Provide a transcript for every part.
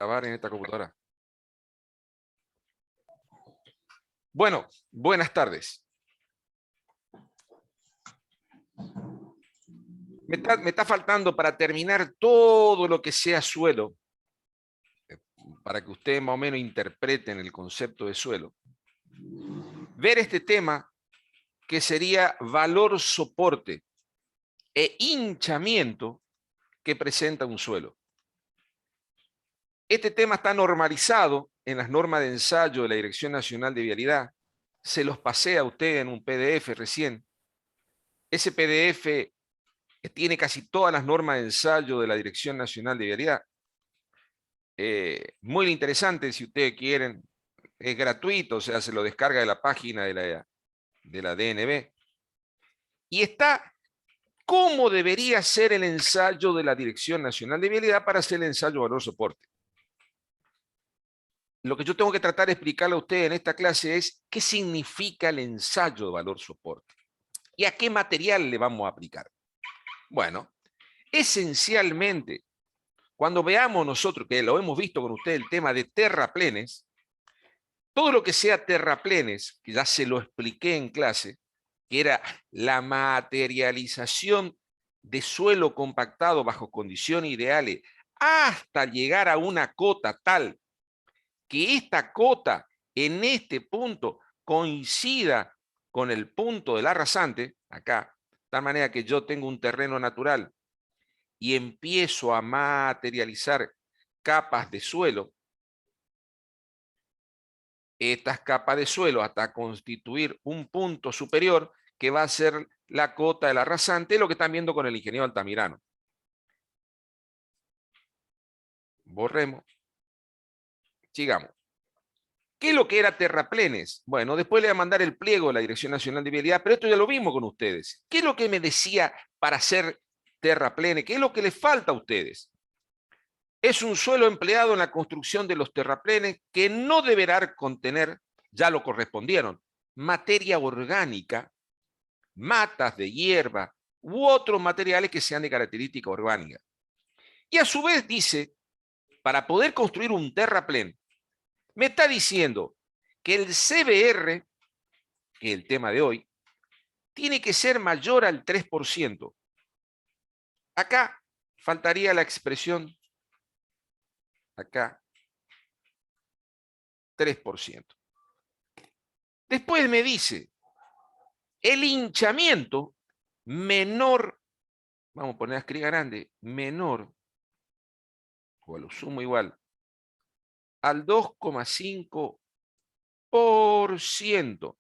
grabar en esta computadora. Bueno, buenas tardes. Me está faltando para terminar todo lo que sea suelo, para que ustedes más o menos interpreten el concepto de suelo. Ver este tema que sería valor soporte e hinchamiento que presenta un suelo. Este tema está normalizado en las normas de ensayo de la Dirección Nacional de Vialidad. Se los pasé a ustedes en un PDF recién. Ese PDF tiene casi todas las normas de ensayo de la Dirección Nacional de Vialidad. Muy interesante si ustedes quieren. Es gratuito, o sea, se lo descarga de la página de la DNB. Y está cómo debería ser el ensayo de la Dirección Nacional de Vialidad para hacer el ensayo valor soporte. Lo que yo tengo que tratar de explicarle a ustedes en esta clase es qué significa el ensayo de valor soporte y a qué material le vamos a aplicar. Bueno, esencialmente, cuando veamos nosotros, que lo hemos visto con ustedes, el tema de terraplenes, todo lo que sea terraplenes, que ya se lo expliqué en clase, que era la materialización de suelo compactado bajo condiciones ideales hasta llegar a una cota tal que esta cota en este punto coincida con el punto del arrasante, acá, de tal manera que yo tengo un terreno natural y empiezo a materializar capas de suelo, estas capas de suelo hasta constituir un punto superior que va a ser la cota del arrasante, lo que están viendo con el ingeniero Altamirano. Borremos. Sigamos. ¿Qué es lo que era terraplenes? Bueno, después le voy a mandar el pliego de la Dirección Nacional de Vialidad, pero esto ya lo vimos con ustedes. ¿Qué es lo que me decía para hacer terraplenes? ¿Qué es lo que les falta a ustedes? Es un suelo empleado en la construcción de los terraplenes que no deberá contener, ya lo correspondieron, materia orgánica, matas de hierba u otros materiales que sean de característica orgánica. Y a su vez dice, para poder construir un terraplén, me está diciendo que el CBR, que es el tema de hoy, tiene que ser mayor al 3%. Acá faltaría la expresión, acá, 3%. Después me dice, el hinchamiento menor, vamos a poner a escribir grande, menor, o a lo sumo igual, al 2,5%,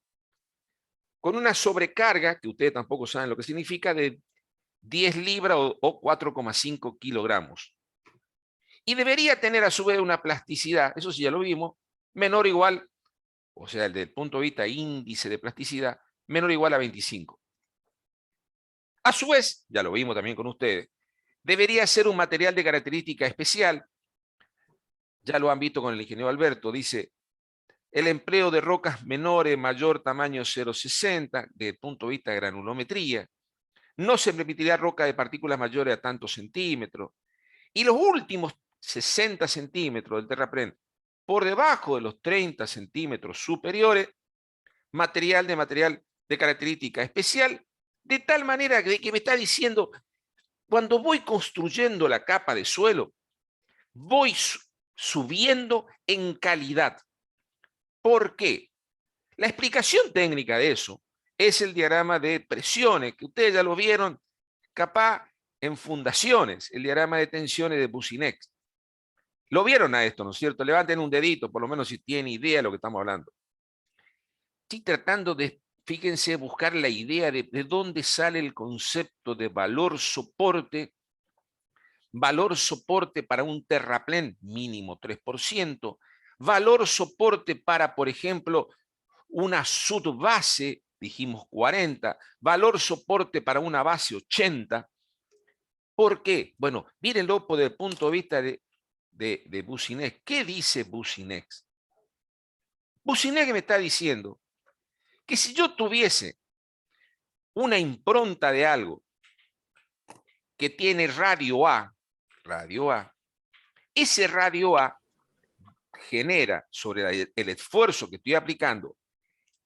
con una sobrecarga, que ustedes tampoco saben lo que significa, de 10 libras o 4,5 kilogramos. Y debería tener a su vez una plasticidad, eso sí ya lo vimos, menor o igual, o sea, desde el punto de vista índice de plasticidad, menor o igual a 25. A su vez, ya lo vimos también con ustedes, debería ser un material de característica especial, ya lo han visto con el ingeniero Alberto, dice, el empleo de rocas menores, mayor tamaño 0,60, desde el punto de vista de granulometría, no se permitirá roca de partículas mayores a tantos centímetros, y los últimos 60 centímetros del terraplén, por debajo de los 30 centímetros superiores, material de característica especial, de tal manera que me está diciendo, cuando voy construyendo la capa de suelo, voy subiendo en calidad. ¿Por qué? La explicación técnica de eso es el diagrama de presiones, que ustedes ya lo vieron, capaz en fundaciones, el diagrama de tensiones de Businex. Lo vieron a esto, ¿no es cierto? Levanten un dedito, por lo menos si tienen idea de lo que estamos hablando. Estoy tratando de, fíjense, buscar la idea de dónde sale el concepto de valor soporte para un terraplén mínimo 3%, valor soporte para, por ejemplo, una subbase, dijimos 40, valor soporte para una base 80. ¿Por qué? Bueno, mírenlo desde el punto de vista de Businex. ¿Qué dice Businex? Businex me está diciendo que si yo tuviese una impronta de algo que tiene radio A, ese radio A genera sobre el esfuerzo que estoy aplicando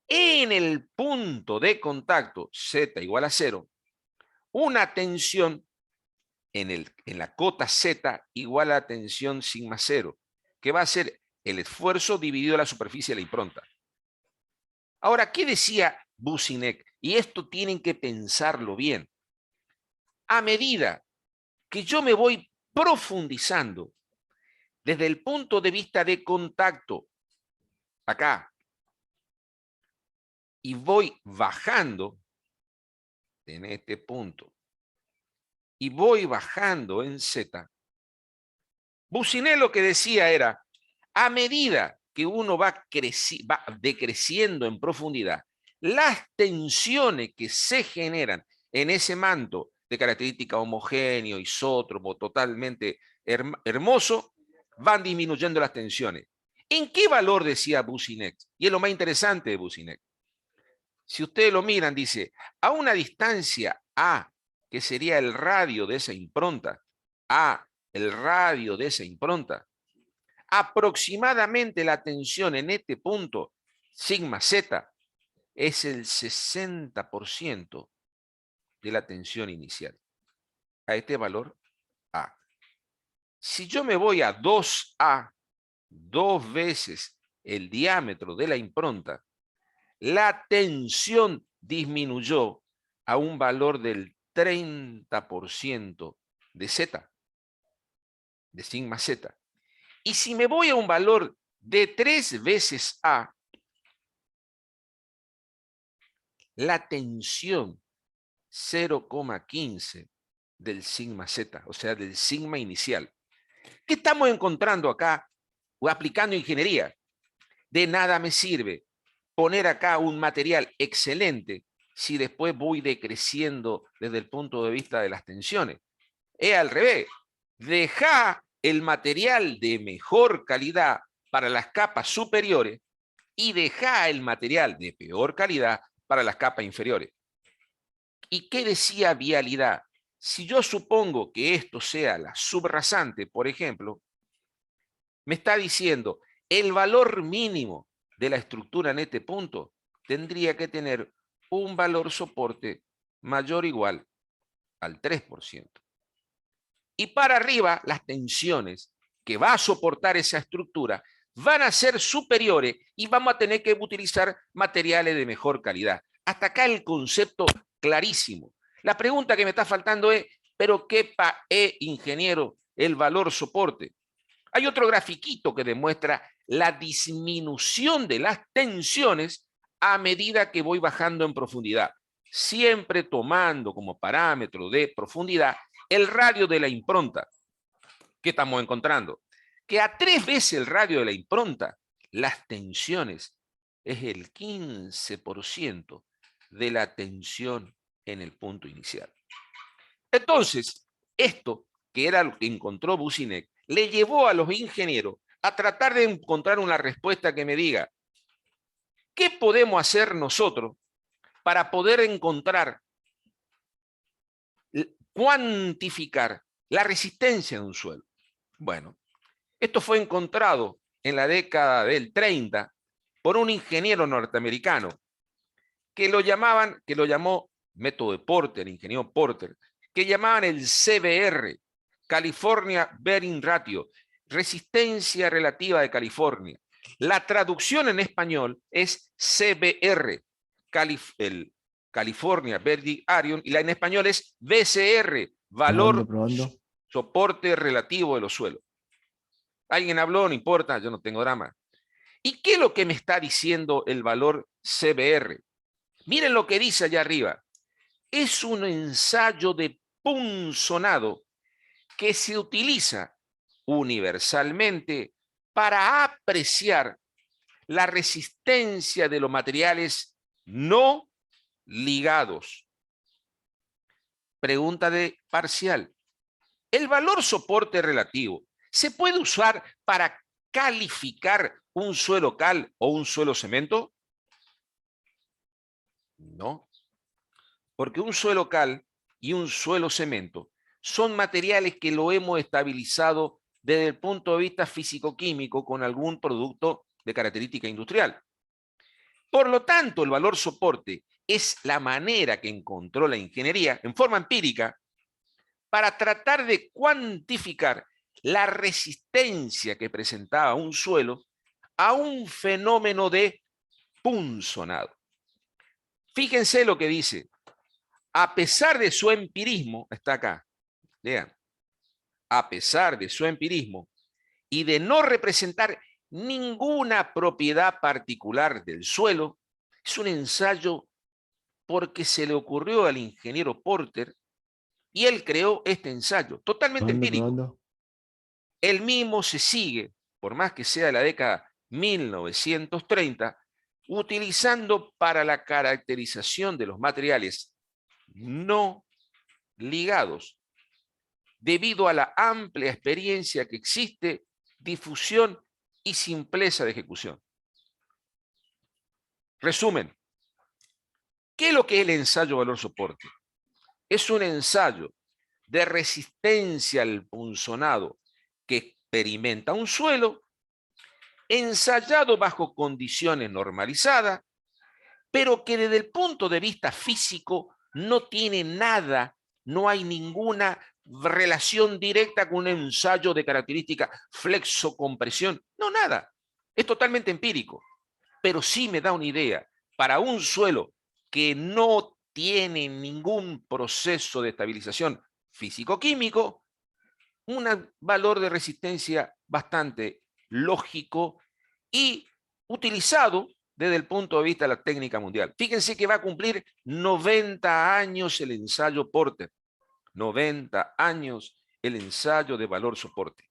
en el punto de contacto Z igual a 0, una tensión en la cota Z igual a tensión sigma 0, que va a ser el esfuerzo dividido la superficie de la impronta. Ahora, ¿qué decía Boussinesq? Y esto tienen que pensarlo bien. A medida que yo me voy profundizando desde el punto de vista de contacto, acá, y voy bajando en este punto, y voy bajando en Z, Boussinesq lo que decía era, a medida que uno va decreciendo en profundidad, las tensiones que se generan en ese manto de característica homogéneo, isótropo, totalmente hermoso, van disminuyendo las tensiones. ¿En qué valor decía Boussinesq? Y es lo más interesante de Boussinesq. Si ustedes lo miran, dice, a una distancia A, que sería el radio de esa impronta, el radio de esa impronta, aproximadamente la tensión en este punto, sigma Z, es el 60% de la tensión inicial. A este valor A. Si yo me voy a 2A, 2 veces el diámetro de la impronta, la tensión disminuyó a un valor del 30% de Z, de sigma Z. Y si me voy a un valor de 3 veces A, la tensión 0,15 del sigma Z, o sea, del sigma inicial. ¿Qué estamos encontrando acá o aplicando ingeniería? De nada me sirve poner acá un material excelente si después voy decreciendo desde el punto de vista de las tensiones. Es al revés. Deja el material de mejor calidad para las capas superiores y deja el material de peor calidad para las capas inferiores. ¿Y qué decía vialidad? Si yo supongo que esto sea la subrasante, por ejemplo, me está diciendo el valor mínimo de la estructura en este punto tendría que tener un valor soporte mayor o igual al 3%. Y para arriba, las tensiones que va a soportar esa estructura van a ser superiores y vamos a tener que utilizar materiales de mejor calidad. Hasta acá el concepto clarísimo. La pregunta que me está faltando es, ¿pero qué ingeniero, el valor soporte? Hay otro grafiquito que demuestra la disminución de las tensiones a medida que voy bajando en profundidad, siempre tomando como parámetro de profundidad el radio de la impronta. ¿Qué estamos encontrando? Que a 3 veces el radio de la impronta, las tensiones es el 15% de la tensión en el punto inicial. Entonces, esto, que era lo que encontró Boussinesq, le llevó a los ingenieros a tratar de encontrar una respuesta que me diga, ¿qué podemos hacer nosotros para poder encontrar, cuantificar la resistencia de un suelo? Bueno, esto fue encontrado en la década del 30 por un ingeniero norteamericano que lo llamó método de Porter, ingeniero Porter, que llamaban el CBR, California Bearing Ratio, resistencia relativa de California. La traducción en español es CBR, el California Bearing Area, y la en español es BCR, valor probando. soporte relativo de los suelos. ¿Alguien habló? No importa, yo no tengo drama. ¿Y qué es lo que me está diciendo el valor CBR? Miren lo que dice allá arriba. Es un ensayo de punzonado que se utiliza universalmente para apreciar la resistencia de los materiales no ligados. Pregunta de parcial. ¿El valor soporte relativo se puede usar para calificar un suelo cal o un suelo cemento? No, porque un suelo cal y un suelo cemento son materiales que lo hemos estabilizado desde el punto de vista físico-químico con algún producto de característica industrial. Por lo tanto, el valor soporte es la manera que encontró la ingeniería en forma empírica para tratar de cuantificar la resistencia que presentaba un suelo a un fenómeno de punzonado. Fíjense lo que dice. A pesar de su empirismo, está acá, lean, a pesar de su empirismo y de no representar ninguna propiedad particular del suelo, es un ensayo porque se le ocurrió al ingeniero Porter y él creó este ensayo, totalmente empírico. El mismo se sigue, por más que sea de la década 1930, utilizando para la caracterización de los materiales no ligados, debido a la amplia experiencia que existe, difusión y simpleza de ejecución. Resumen, ¿qué es lo que es el ensayo valor-soporte? Es un ensayo de resistencia al punzonado que experimenta un suelo ensayado bajo condiciones normalizadas, pero que desde el punto de vista físico no tiene nada, no hay ninguna relación directa con un ensayo de característica flexo-compresión, no, nada. Es totalmente empírico, pero sí me da una idea. Para un suelo que no tiene ningún proceso de estabilización físico-químico, un valor de resistencia bastante lógico y utilizado desde el punto de vista de la técnica mundial. Fíjense que va a cumplir 90 años el ensayo Porter. 90 años el ensayo de valor soporte.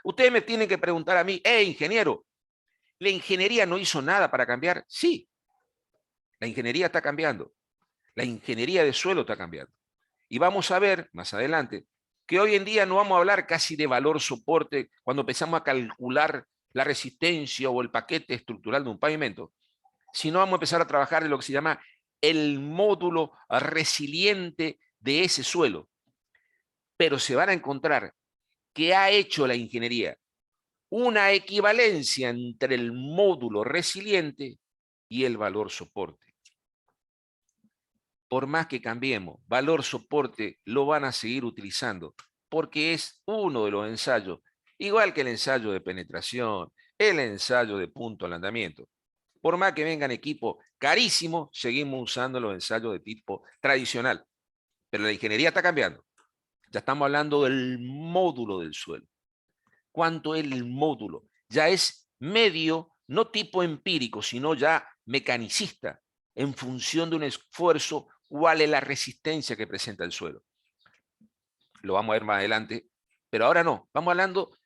Ustedes me tienen que preguntar a mí, ingeniero, ¿la ingeniería no hizo nada para cambiar? Sí, la ingeniería está cambiando. La ingeniería de suelo está cambiando. Y vamos a ver más adelante que hoy en día no vamos a hablar casi de valor soporte cuando empezamos a calcular la resistencia o el paquete estructural de un pavimento, sino vamos a empezar a trabajar de lo que se llama el módulo resiliente de ese suelo. Pero se van a encontrar que ha hecho la ingeniería una equivalencia entre el módulo resiliente y el valor soporte. Por más que cambiemos, valor soporte lo van a seguir utilizando, porque es uno de los ensayos, igual que el ensayo de penetración, el ensayo de punto al andamiento. Por más que vengan equipos carísimos, seguimos usando los ensayos de tipo tradicional. Pero la ingeniería está cambiando. Ya estamos hablando del módulo del suelo. ¿Cuánto es el módulo? Ya es medio, no tipo empírico, sino ya mecanicista, en función de un esfuerzo, cuál es la resistencia que presenta el suelo. Lo vamos a ver más adelante, pero ahora no. Vamos hablando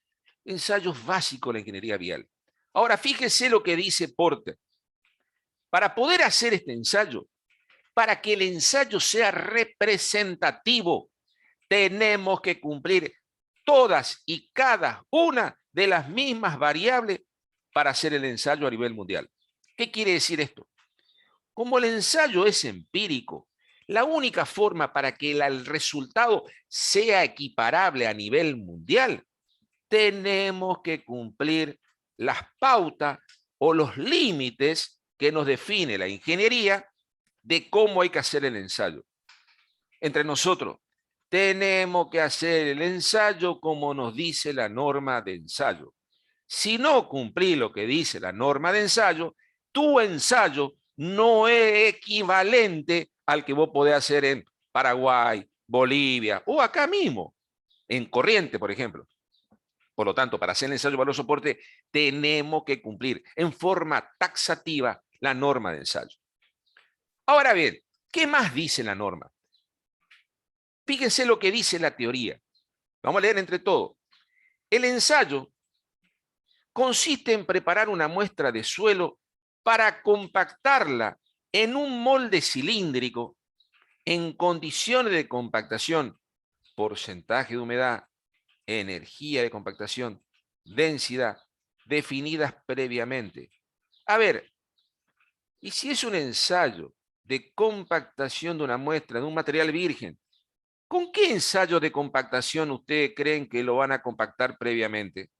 de ensayos básicos de la ingeniería vial. Ahora, fíjese lo que dice Porter. Para poder hacer este ensayo, para que el ensayo sea representativo, tenemos que cumplir todas y cada una de las mismas variables para hacer el ensayo a nivel mundial. ¿Qué quiere decir esto? Como el ensayo es empírico, la única forma para que el resultado sea equiparable a nivel mundial, tenemos que cumplir las pautas o los límites que nos define la ingeniería de cómo hay que hacer el ensayo. Entre nosotros, tenemos que hacer el ensayo como nos dice la norma de ensayo. Si no cumplís lo que dice la norma de ensayo, tu ensayo no es equivalente al que vos podés hacer en Paraguay, Bolivia o acá mismo, en Corrientes, por ejemplo. Por lo tanto, para hacer el ensayo de valor soporte, tenemos que cumplir en forma taxativa la norma de ensayo. Ahora bien, ¿qué más dice la norma? Fíjense lo que dice la teoría. Vamos a leer entre todos. El ensayo consiste en preparar una muestra de suelo para compactarla en un molde cilíndrico en condiciones de compactación, porcentaje de humedad, energía de compactación, densidad, definidas previamente. A ver, ¿y si es un ensayo de compactación de una muestra de un material virgen ¿Con qué ensayo de compactación ustedes creen que lo van a compactar previamente?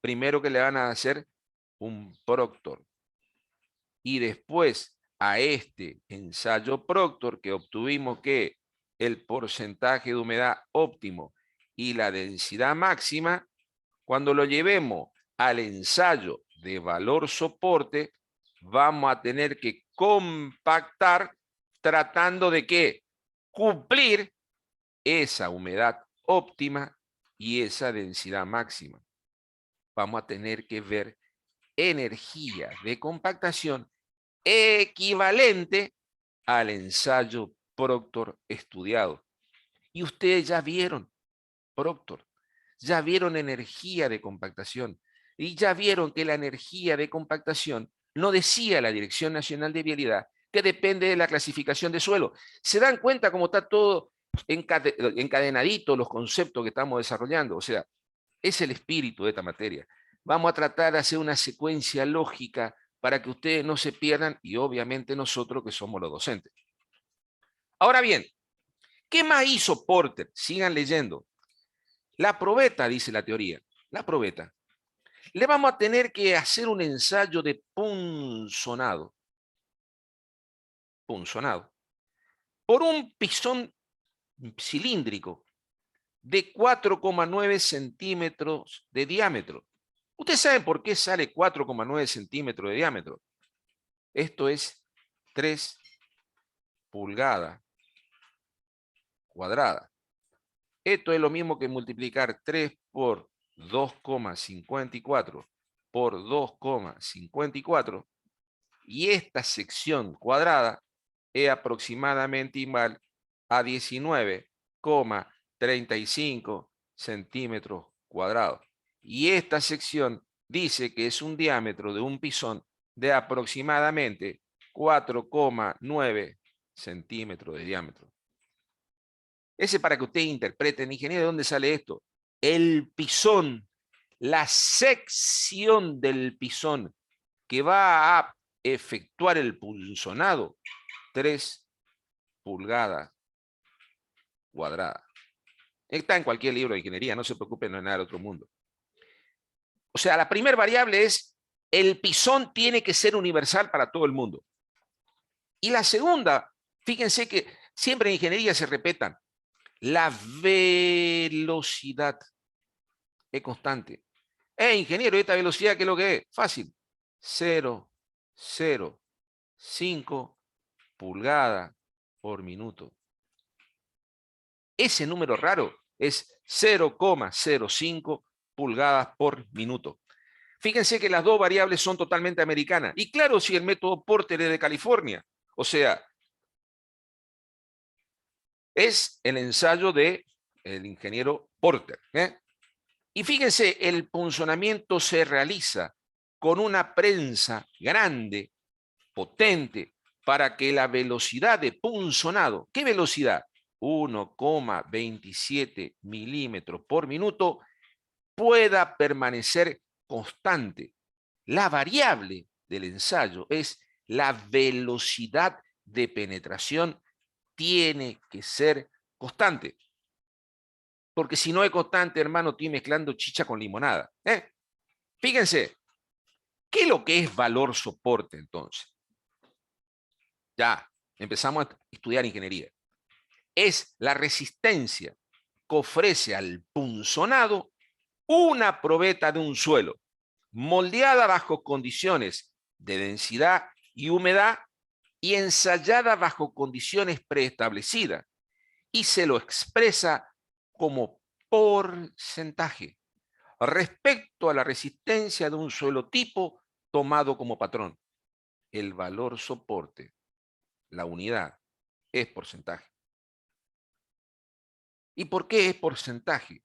Primero que le van a hacer un Proctor. Y después a este ensayo Proctor que obtuvimos que el porcentaje de humedad óptimo y la densidad máxima, cuando lo llevemos al ensayo de valor soporte, vamos a tener que compactar tratando de ¿qué? Cumplir esa humedad óptima y esa densidad máxima. Vamos a tener que ver energía de compactación equivalente al ensayo Proctor estudiado. Y ustedes ya vieron Proctor, ya vieron energía de compactación y ya vieron que la energía de compactación no decía la Dirección Nacional de Vialidad que depende de la clasificación de suelo. ¿Se dan cuenta cómo está todo encadenadito los conceptos que estamos desarrollando? O sea, es el espíritu de esta materia. Vamos a tratar de hacer una secuencia lógica para que ustedes no se pierdan y obviamente nosotros que somos los docentes. Ahora bien, ¿qué más hizo Porter? Sigan leyendo. La probeta, dice la teoría, la probeta. Le vamos a tener que hacer un ensayo de punzonado. Punzonado. Por un pisón cilíndrico de 4,9 centímetros de diámetro. ¿Ustedes saben por qué sale 4,9 centímetros de diámetro? Esto es 3 pulgadas cuadradas. Esto es lo mismo que multiplicar 3 por 2,54 por 2,54 y esta sección cuadrada es aproximadamente igual a 19,35 centímetros cuadrados. Y esta sección dice que es un diámetro de un pisón de aproximadamente 4,9 centímetros de diámetro. Ese para que ustedes interpreten, ingeniero, ¿de dónde sale esto? El pisón, la sección del pisón que va a efectuar el punzonado, 3 pulgadas cuadradas. Está en cualquier libro de ingeniería, no se preocupen, no es nada de otro mundo. O sea, la primera variable es el pisón tiene que ser universal para todo el mundo. Y la segunda, fíjense que siempre en ingeniería se repetan, la velocidad es constante. Ingeniero, ¿esta velocidad qué es lo que es? Fácil. 0,05 pulgadas por minuto. Ese número raro es 0,05 pulgadas por minuto. Fíjense que las dos variables son totalmente americanas. Y claro, si el método Porter es de California. O sea, es el ensayo del ingeniero Porter. Y fíjense, el punzonamiento se realiza con una prensa grande, potente, para que la velocidad de punzonado, ¿qué velocidad? 1,27 milímetros por minuto, pueda permanecer constante. La variable del ensayo es la velocidad de penetración, tiene que ser constante. Porque si no es constante, hermano, estoy mezclando chicha con limonada. Fíjense, ¿qué es lo que es valor soporte entonces? Ya, empezamos a estudiar ingeniería. Es la resistencia que ofrece al punzonado una probeta de un suelo, moldeada bajo condiciones de densidad y humedad y ensayada bajo condiciones preestablecidas, y se lo expresa como porcentaje respecto a la resistencia de un suelo tipo tomado como patrón. El valor soporte, la unidad, es porcentaje. ¿Y por qué es porcentaje?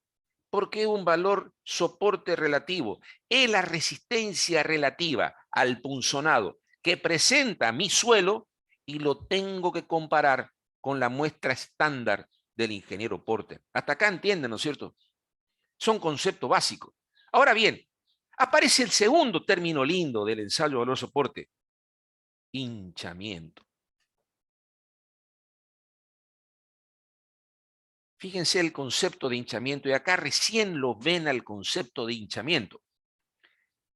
Porque es un valor soporte relativo. Es la resistencia relativa al punzonado que presenta mi suelo y lo tengo que comparar con la muestra estándar del ingeniero Porter. Hasta acá entienden, ¿no es cierto? Son conceptos básicos. Ahora bien, aparece el segundo término lindo del ensayo de valor soporte, hinchamiento. Fíjense el concepto de hinchamiento, y acá recién lo ven al concepto de hinchamiento.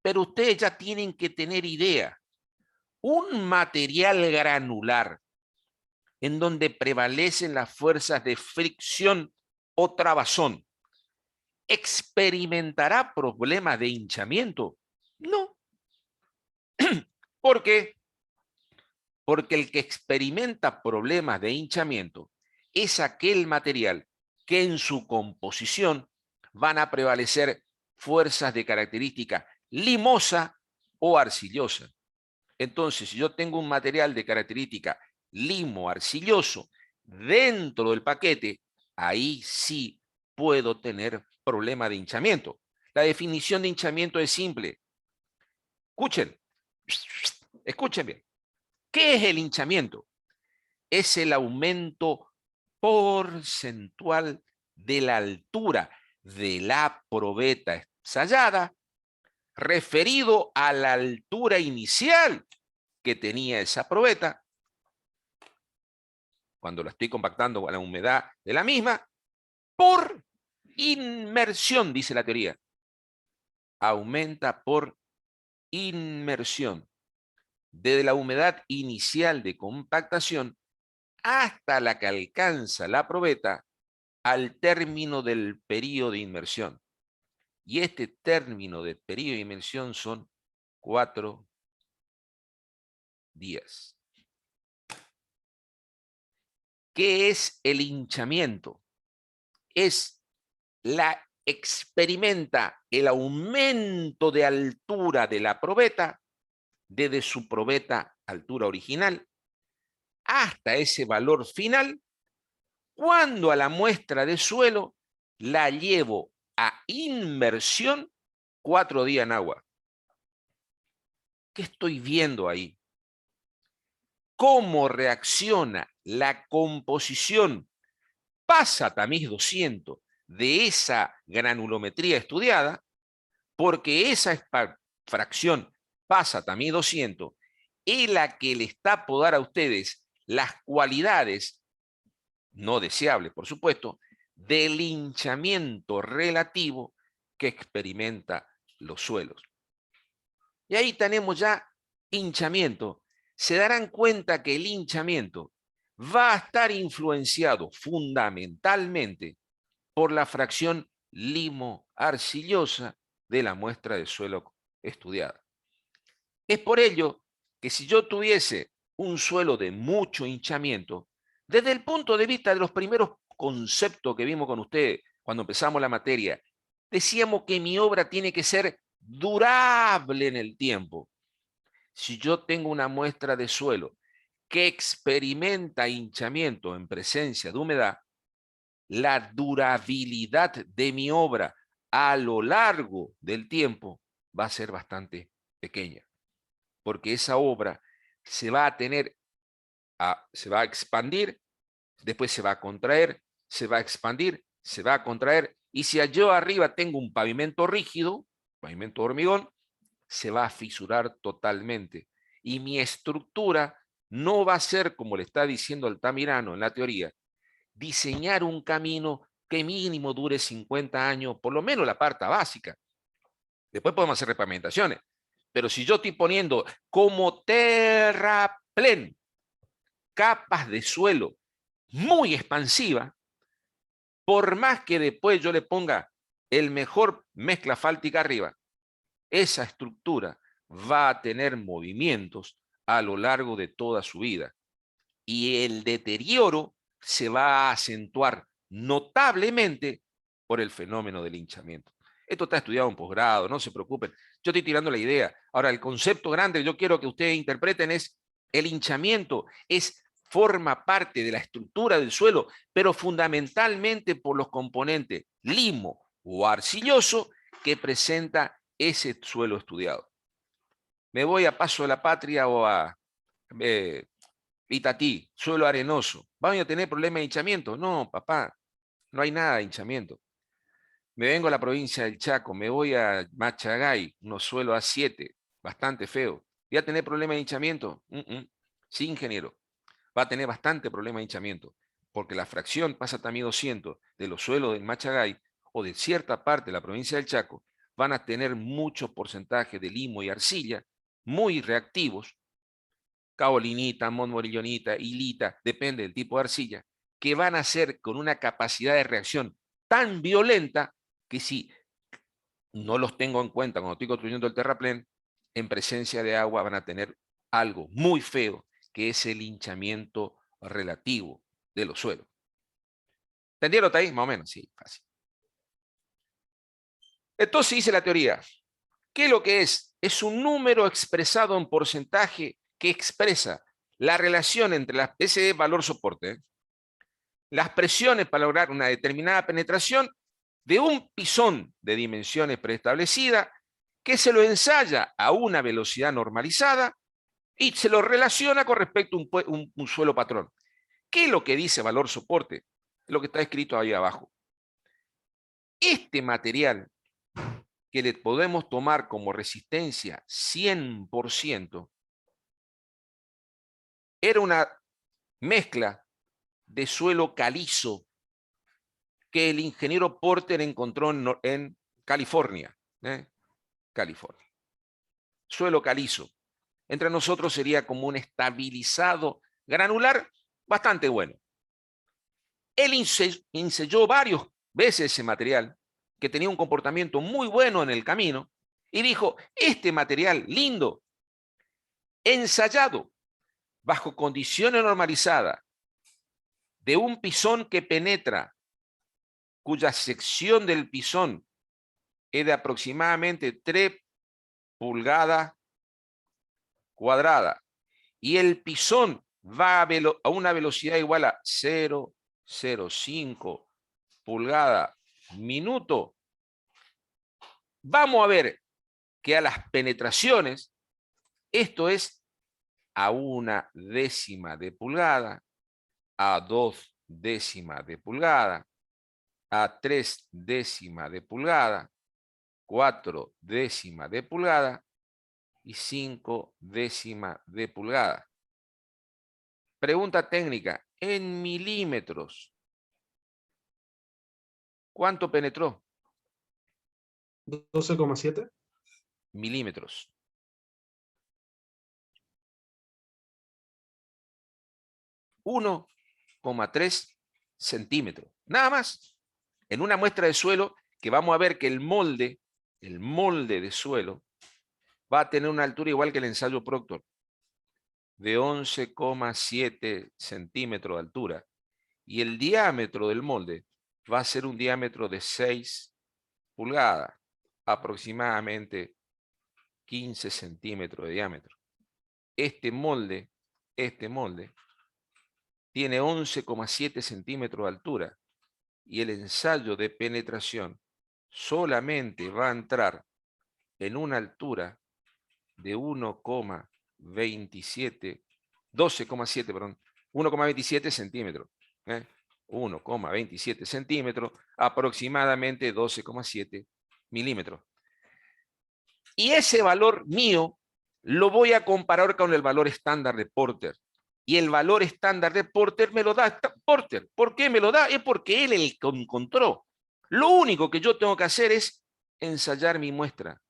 Pero ustedes ya tienen que tener idea. Un material granular en donde prevalecen las fuerzas de fricción o trabazón, ¿experimentará problemas de hinchamiento? No. ¿Por qué? Porque el que experimenta problemas de hinchamiento es aquel material que en su composición van a prevalecer fuerzas de característica limosa o arcillosa. Entonces, si yo tengo un material de característica limo-arcilloso dentro del paquete, ahí sí puedo tener problema de hinchamiento. La definición de hinchamiento es simple. Escuchen, escuchen bien. ¿Qué es el hinchamiento? Es el aumento porcentual de la altura de la probeta ensayada referido a la altura inicial que tenía esa probeta cuando la estoy compactando con la humedad de la misma, por inmersión, dice la teoría. Aumenta por inmersión, desde la humedad inicial de compactación hasta la que alcanza la probeta al término del periodo de inmersión. Y este término de periodo de inmersión son 4 días. ¿Qué es el hinchamiento? Experimenta el aumento de altura de la probeta desde su probeta altura original hasta ese valor final cuando a la muestra de suelo la llevo a inmersión 4 días en agua. ¿Qué estoy viendo ahí? ¿Cómo reacciona la composición pasa tamiz 200 de esa granulometría estudiada? Porque esa fracción pasa tamiz 200 es la que le está por dar a ustedes las cualidades, no deseables por supuesto, del hinchamiento relativo que experimenta los suelos. Y ahí tenemos ya hinchamiento. Se darán cuenta que el hinchamiento va a estar influenciado fundamentalmente por la fracción limo-arcillosa de la muestra de suelo estudiada. Es por ello que si yo tuviese un suelo de mucho hinchamiento, desde el punto de vista de los primeros conceptos que vimos con ustedes cuando empezamos la materia, decíamos que mi obra tiene que ser durable en el tiempo. Si yo tengo una muestra de suelo que experimenta hinchamiento en presencia de humedad, la durabilidad de mi obra a lo largo del tiempo va a ser bastante pequeña, porque esa obra se va a expandir, después se va a contraer, se va a expandir, se va a contraer, y si yo arriba tengo un pavimento rígido, pavimento de hormigón, se va a fisurar totalmente. Y mi estructura no va a ser, como le está diciendo Altamirano en la teoría, diseñar un camino que mínimo dure 50 años, por lo menos la parte básica. Después podemos hacer repavimentaciones. Pero si yo estoy poniendo como terraplén capas de suelo muy expansivas, por más que después yo le ponga el mejor mezcla asfáltica arriba, esa estructura va a tener movimientos a lo largo de toda su vida. Y el deterioro se va a acentuar notablemente por el fenómeno del hinchamiento. Esto está estudiado en posgrado, no se preocupen. Yo estoy tirando la idea. Ahora, el concepto grande que yo quiero que ustedes interpreten es el hinchamiento forma parte de la estructura del suelo, pero fundamentalmente por los componentes limo o arcilloso que presenta ese suelo estudiado. Me voy a Paso de la Patria o a Itatí, suelo arenoso. ¿Van a tener problemas de hinchamiento? No, papá, no hay nada de hinchamiento. Me vengo a la provincia del Chaco, me voy a Machagay, unos suelos A7, bastante feo. ¿Voy a tener problemas de hinchamiento? Sí, ingeniero, va a tener bastante problema de hinchamiento, porque la fracción pasa también 200 de los suelos del Machagay o de cierta parte de la provincia del Chaco, van a tener muchos porcentajes de limo y arcilla muy reactivos, caolinita, montmorillonita, hilita, depende del tipo de arcilla, que van a ser con una capacidad de reacción tan violenta que si no los tengo en cuenta cuando estoy construyendo el terraplén, en presencia de agua van a tener algo muy feo, que es el hinchamiento relativo de los suelos. ¿Entendieron ahí? Más o menos, sí, fácil. Entonces dice la teoría, ¿qué es lo que es? Es un número expresado en porcentaje que expresa la relación entre ese valor soporte, las presiones para lograr una determinada penetración de un pisón de dimensiones preestablecidas que se lo ensaya a una velocidad normalizada y se lo relaciona con respecto a un suelo patrón. ¿Qué es lo que dice valor soporte? Lo que está escrito ahí abajo. Este material que le podemos tomar como resistencia 100%, era una mezcla de suelo calizo que el ingeniero Porter encontró en California. California. Suelo calizo. Entre nosotros sería como un estabilizado granular bastante bueno. Él ensayó varias veces ese material, que tenía un comportamiento muy bueno en el camino, y dijo, este material lindo, ensayado bajo condiciones normalizadas de un pisón que penetra, cuya sección del pisón es de aproximadamente 3 pulgadas cuadradas, y el pisón va a una velocidad igual a 0,05 pulgadas minuto, vamos a ver que a las penetraciones, esto es a 1/10 de pulgada, a 2/10 de pulgada, a 3/10 de pulgada, 4/10 de pulgada y 5/10 de pulgada. Pregunta técnica, en milímetros, ¿cuánto penetró? 12,7. Milímetros. 1,3 centímetros. Nada más. En una muestra de suelo que vamos a ver que el molde de suelo va a tener una altura igual que el ensayo Proctor, de 11,7 centímetros de altura. Y el diámetro del molde va a ser un diámetro de 6 pulgadas, aproximadamente 15 centímetros de diámetro. Este molde tiene 11,7 centímetros de altura y el ensayo de penetración solamente va a entrar en una altura de 1,27 centímetros. 1,27 centímetros, aproximadamente 12,7 milímetros. Y ese valor mío lo voy a comparar con el valor estándar de Porter. Y el valor estándar de Porter me lo da Porter. ¿Por qué me lo da? Es porque él el encontró. Lo único que yo tengo que hacer es ensayar mi muestra.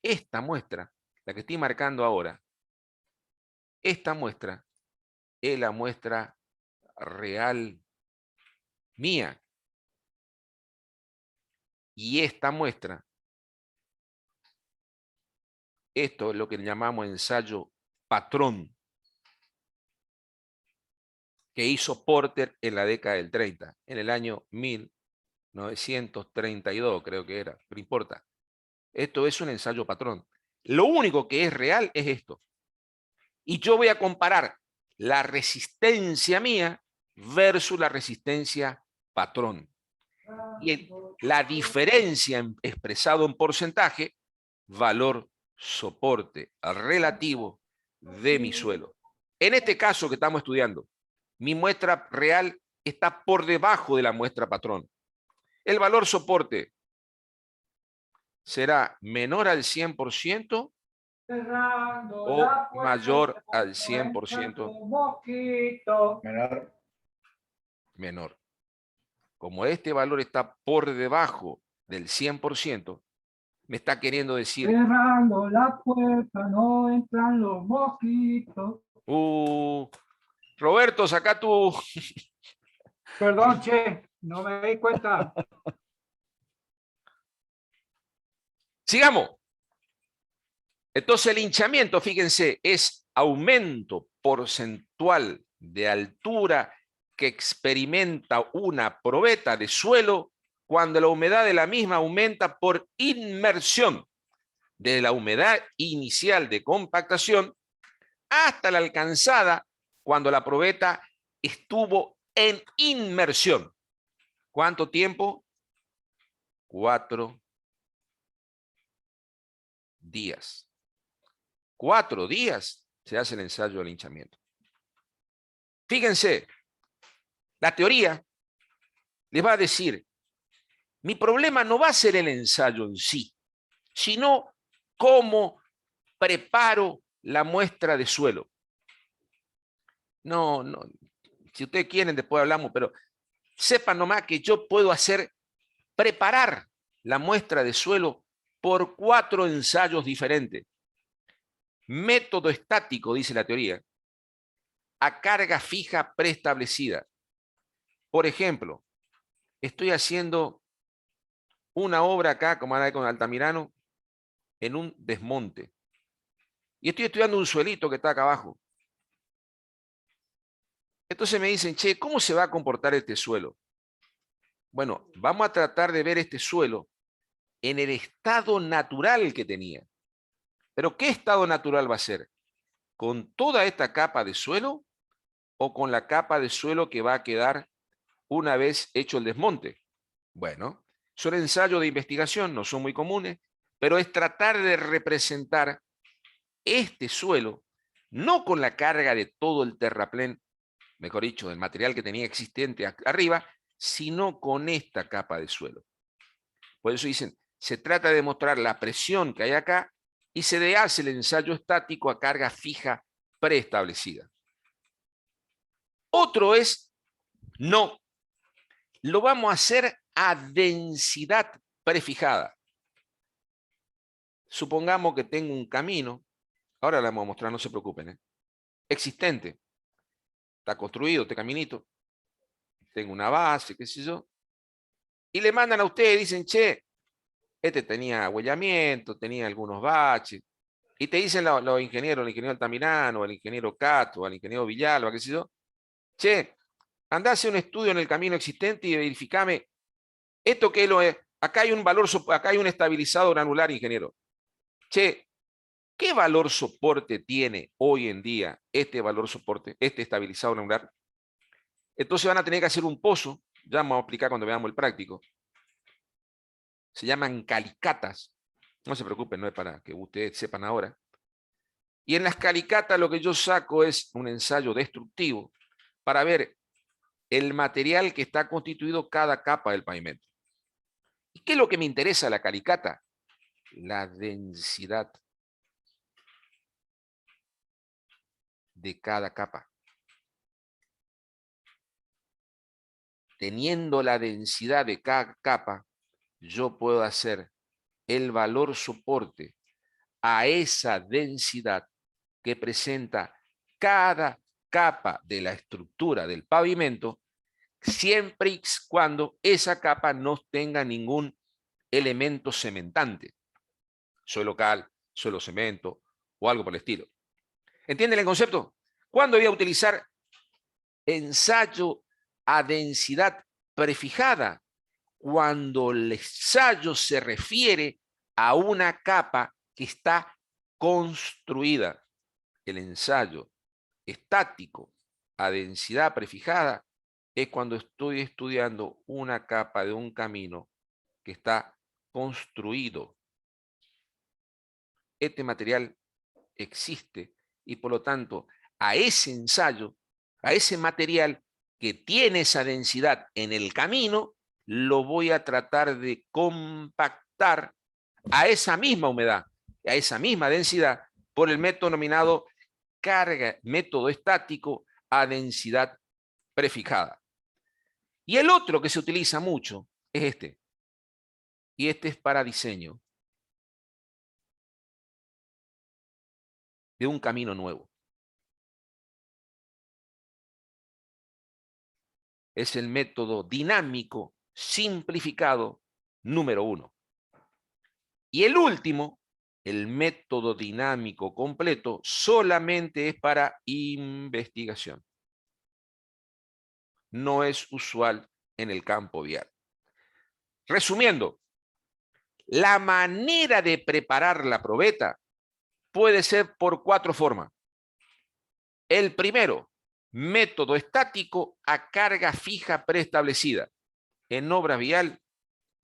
Esta muestra, la que estoy marcando ahora, esta muestra es la muestra real mía. Y esta muestra, esto es lo que llamamos ensayo patrón, que hizo Porter en la década del 30, en el año 1932 creo que era, pero importa. Esto es un ensayo patrón. Lo único que es real es esto. Y yo voy a comparar la resistencia mía versus la resistencia patrón. Y la diferencia expresado en porcentaje, valor soporte relativo de mi suelo. En este caso que estamos estudiando, mi muestra real está por debajo de la muestra patrón. El valor soporte será menor al 100% o mayor al 100%. Menor. menor. Como este valor está por debajo del 100%, me está queriendo decir... Cerrando la puerta, no entran los mosquitos. Roberto, saca tu... Perdón, che, no me di cuenta. Sigamos. Entonces el hinchamiento, fíjense, es aumento porcentual de altura que experimenta una probeta de suelo cuando la humedad de la misma aumenta por inmersión, desde la humedad inicial de compactación hasta la alcanzada cuando la probeta estuvo en inmersión. ¿Cuánto tiempo? 4 días. 4 días se hace el ensayo del hinchamiento. Fíjense, la teoría les va a decir, mi problema no va a ser el ensayo en sí, sino cómo preparo la muestra de suelo. No, si ustedes quieren después hablamos, pero sepan nomás que yo puedo preparar la muestra de suelo por 4 ensayos diferentes. Método estático, dice la teoría, a carga fija preestablecida. Por ejemplo, estoy haciendo una obra acá, como ahora con Altamirano, en un desmonte. Y estoy estudiando un suelito que está acá abajo. Entonces me dicen, che, ¿cómo se va a comportar este suelo? Bueno, vamos a tratar de ver este suelo en el estado natural que tenía. ¿Pero qué estado natural va a ser? ¿Con toda esta capa de suelo o con la capa de suelo que va a quedar una vez hecho el desmonte? Bueno, son ensayos de investigación, no son muy comunes, pero es tratar de representar este suelo, no con la carga de todo el terraplén, mejor dicho, del material que tenía existente arriba, sino con esta capa de suelo. Por eso dicen, se trata de mostrar la presión que hay acá y se hace el ensayo estático a carga fija preestablecida. Otro es, no, lo vamos a hacer a densidad prefijada. Supongamos que tengo un camino, ahora le vamos a mostrar, no se preocupen, existente. Está construido este caminito, tengo una base, qué sé yo, y le mandan a ustedes, dicen, che, este tenía huellamiento, tenía algunos baches, y te dicen los ingenieros, el ingeniero Altamirano, el ingeniero Cato, el ingeniero Villalba, qué sé yo, che, andá a hacer un estudio en el camino existente y verificame esto que lo es. Acá hay un valor, acá hay un estabilizador granular, ingeniero. Che, ¿qué valor soporte tiene hoy en día este valor soporte, este estabilizador granular? Entonces van a tener que hacer un pozo, ya vamos a explicar cuando veamos el práctico. Se llaman calicatas. No se preocupen, no es para que ustedes sepan ahora. Y en las calicatas lo que yo saco es un ensayo destructivo para ver el material que está constituido cada capa del pavimento. ¿Y qué es lo que me interesa de la calicata? La densidad de cada capa. Teniendo la densidad de cada capa, yo puedo hacer el valor soporte a esa densidad que presenta cada capa de la estructura del pavimento, siempre y cuando esa capa no tenga ningún elemento cementante, suelo cal, suelo cemento o algo por el estilo. ¿Entienden el concepto? ¿Cuándo voy a utilizar ensayo a densidad prefijada? Cuando el ensayo se refiere a una capa que está construida. El ensayo estático a densidad prefijada es cuando estoy estudiando una capa de un camino que está construido. Este material existe y por lo tanto a ese ensayo, a ese material que tiene esa densidad en el camino, lo voy a tratar de compactar a esa misma humedad, a esa misma densidad, por el método denominado método estático a densidad prefijada. Y el otro que se utiliza mucho es este. Y este es para diseño de un camino nuevo. Es el método dinámico simplificado número 1. Y el último, el método dinámico completo, solamente es para investigación. No es usual en el campo vial. Resumiendo, la manera de preparar la probeta puede ser por 4 formas. El primero, método estático a carga fija preestablecida. En obra vial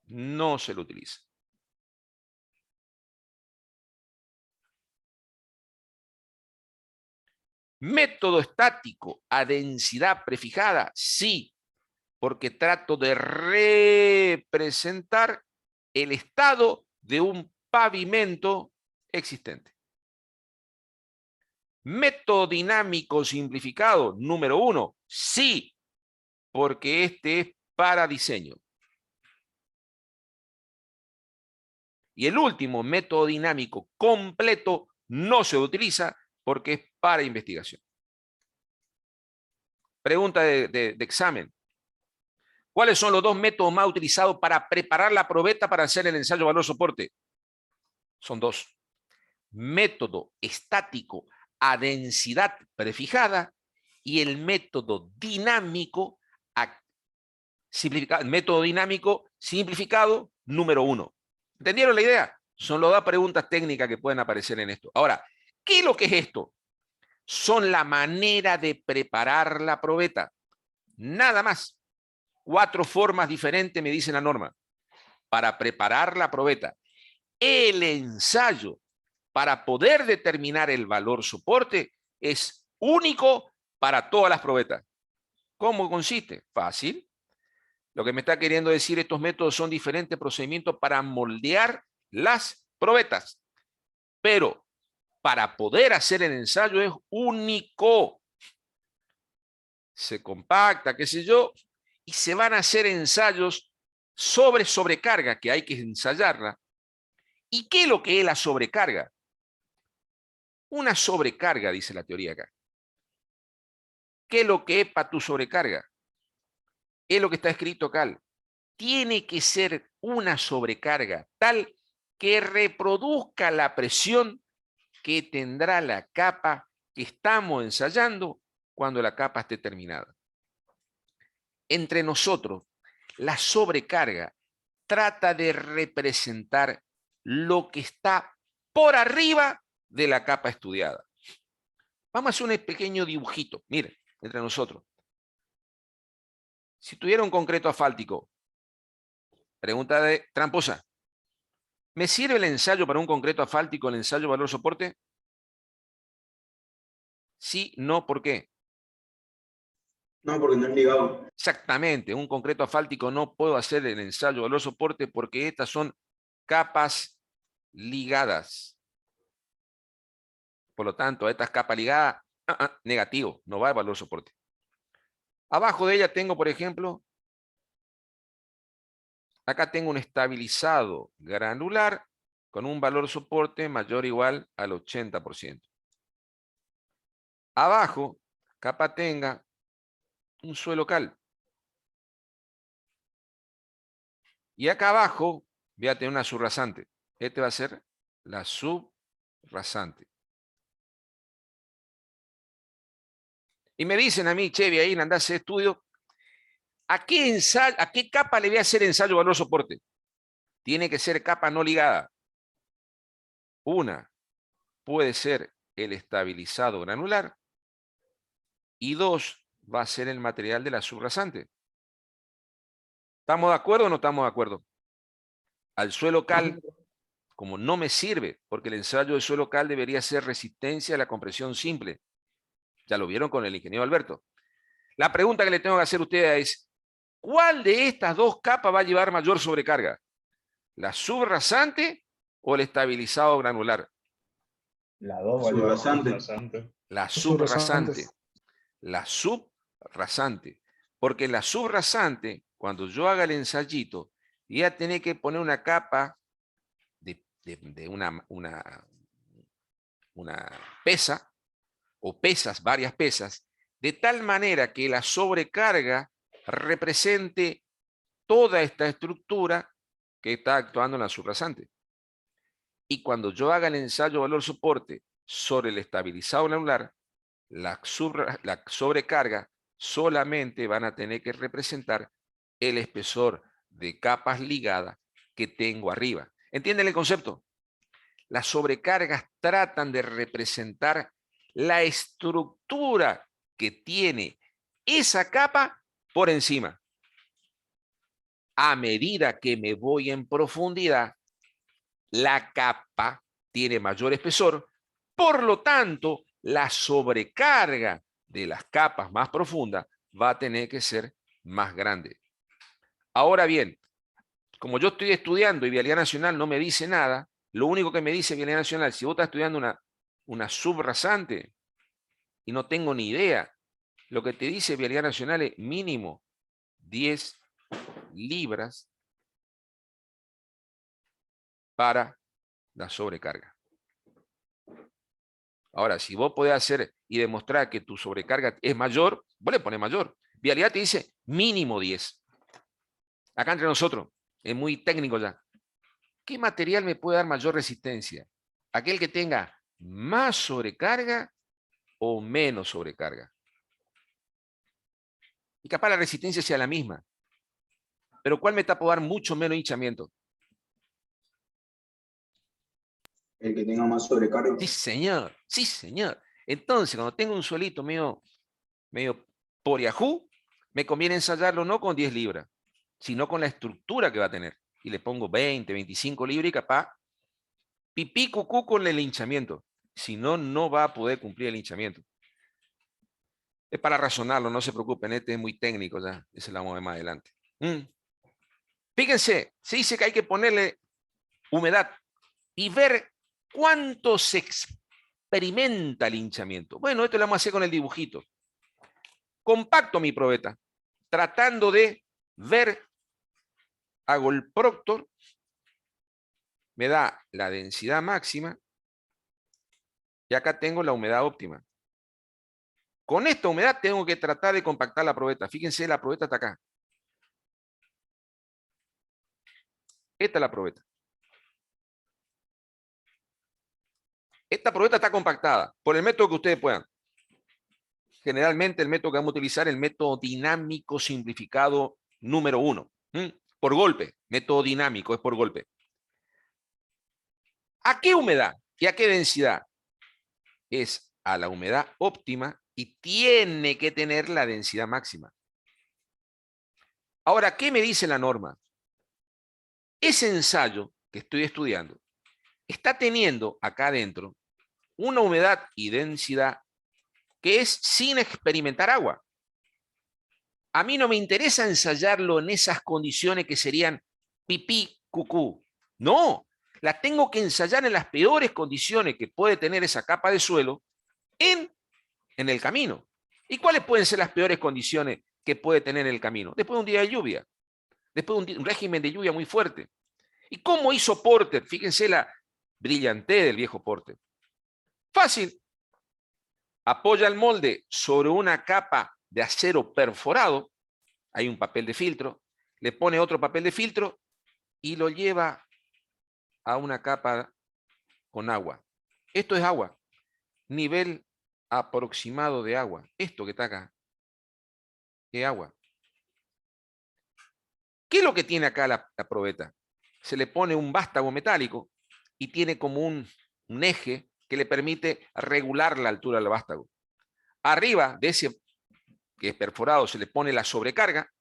no se lo utiliza. Método estático a densidad prefijada, sí, porque trato de representar el estado de un pavimento existente. Método dinámico simplificado, número 1, sí, porque este es para diseño. Y el último, método dinámico completo, no se utiliza porque es para investigación. Pregunta de examen. ¿Cuáles son los 2 métodos más utilizados para preparar la probeta para hacer el ensayo valor-soporte? Son 2. Método estático a densidad prefijada y el método dinámico simplificado. Método dinámico simplificado número 1. ¿Entendieron la idea? Son las 2 preguntas técnicas que pueden aparecer en esto. Ahora, ¿qué es lo que es esto? Son la manera de preparar la probeta. Nada más. 4 formas diferentes, me dice la norma, para preparar la probeta. El ensayo para poder determinar el valor soporte es único para todas las probetas. ¿Cómo consiste? Fácil. Lo que me está queriendo decir, estos métodos son diferentes procedimientos para moldear las probetas. Pero para poder hacer el ensayo es único. Se compacta, qué sé yo, y se van a hacer ensayos sobre sobrecarga, que hay que ensayarla. ¿Y qué es lo que es la sobrecarga? Una sobrecarga, dice la teoría acá. ¿Qué es lo que es para tu sobrecarga? Es lo que está escrito acá. Tiene que ser una sobrecarga tal que reproduzca la presión que tendrá la capa que estamos ensayando cuando la capa esté terminada. Entre nosotros, la sobrecarga trata de representar lo que está por arriba de la capa estudiada. Vamos a hacer un pequeño dibujito, miren, entre nosotros. Si tuviera un concreto asfáltico, pregunta de tramposa, ¿me sirve el ensayo para un concreto asfáltico, el ensayo valor soporte? Sí, no, ¿por qué? No, porque no es ligado. Exactamente, un concreto asfáltico no puedo hacer el ensayo valor soporte porque estas son capas ligadas. Por lo tanto, a estas capas ligadas, negativo, no va el valor soporte. Abajo de ella tengo, por ejemplo, acá tengo un estabilizado granular con un valor soporte mayor o igual al 80%. Abajo, capa tenga un suelo cal. Y acá abajo voy a tener una subrasante. Este va a ser la subrasante. Y me dicen a mí, Chevy, ahí andá a hacer estudio, ¿a qué capa le voy a hacer ensayo valor soporte? Tiene que ser capa no ligada. Una puede ser el estabilizado granular y 2 va a ser el material de la subrasante. ¿Estamos de acuerdo o no estamos de acuerdo? Al suelo cal, como no me sirve, porque el ensayo de suelo cal debería ser resistencia a la compresión simple. Ya lo vieron con el ingeniero Alberto. La pregunta que le tengo que hacer a ustedes es, ¿cuál de estas 2 capas va a llevar mayor sobrecarga? ¿La subrasante o el estabilizado granular? La 2 Subrasante. La subrasante. La subrasante. Porque la subrasante, cuando yo haga el ensayito, voy a tener que poner una capa de una pesa, o pesas, varias pesas, de tal manera que la sobrecarga represente toda esta estructura que está actuando en la subrasante. Y cuando yo haga el ensayo valor-soporte sobre el estabilizador anular, la sobrecarga solamente van a tener que representar el espesor de capas ligadas que tengo arriba. ¿Entienden el concepto? Las sobrecargas tratan de representar la estructura que tiene esa capa por encima. A medida que me voy en profundidad, la capa tiene mayor espesor, por lo tanto, la sobrecarga de las capas más profundas va a tener que ser más grande. Ahora bien, como yo estoy estudiando y Vialidad Nacional no me dice nada, lo único que me dice Vialidad Nacional, si vos estás estudiando una subrasante y no tengo ni idea, lo que te dice Vialidad Nacional es mínimo 10 libras para la sobrecarga. Ahora, si vos podés hacer y demostrar que tu sobrecarga es mayor, vos le pones mayor. Vialidad te dice mínimo 10. Acá entre nosotros, es muy técnico ya. ¿Qué material me puede dar mayor resistencia? ¿Aquel que tenga más sobrecarga o menos sobrecarga? Y capaz la resistencia sea la misma. Pero ¿cuál me está por dar mucho menos hinchamiento? El que tenga más sobrecarga. Sí, señor. Sí, señor. Entonces, cuando tengo un suelito medio por Yahoo, me conviene ensayarlo no con 10 libras, sino con la estructura que va a tener. Y le pongo 20, 25 libras y capaz pipí cucú con el hinchamiento. Si no, no va a poder cumplir el hinchamiento. Es para razonarlo, no se preocupen, este es muy técnico ya. Ese lo vamos a ver más adelante. Fíjense, se dice que hay que ponerle humedad y ver cuánto se experimenta el hinchamiento. Bueno, esto lo vamos a hacer con el dibujito. Compacto mi probeta, tratando de ver, hago el proctor, me da la densidad máxima y acá tengo la humedad óptima. Con esta humedad tengo que tratar de compactar la probeta. Fíjense, la probeta está acá. Esta es la probeta. Esta probeta está compactada por el método que ustedes puedan. Generalmente el método que vamos a utilizar es el método dinámico simplificado número 1. Por golpe. Método dinámico es por golpe. ¿A qué humedad y a qué densidad? Es a la humedad óptima y tiene que tener la densidad máxima. Ahora, ¿qué me dice la norma? Ese ensayo que estoy estudiando está teniendo acá adentro una humedad y densidad que es sin experimentar agua. A mí no me interesa ensayarlo en esas condiciones que serían pipí, cucú. No, la tengo que ensayar en las peores condiciones que puede tener esa capa de suelo en el camino. ¿Y cuáles pueden ser las peores condiciones que puede tener en el camino? Después de un día de lluvia, después de un régimen de lluvia muy fuerte. ¿Y cómo hizo Porter? Fíjense la brillantez del viejo Porter. Fácil. Apoya el molde sobre una capa de acero perforado, hay un papel de filtro, le pone otro papel de filtro y lo lleva a una capa con agua. Esto es agua, nivel aproximado de agua. Esto que está acá es agua. ¿Qué es lo que tiene acá la probeta? Se le pone un vástago metálico y tiene como un eje que le permite regular la altura del vástago. Arriba de ese que es perforado se le pone la sobrecarga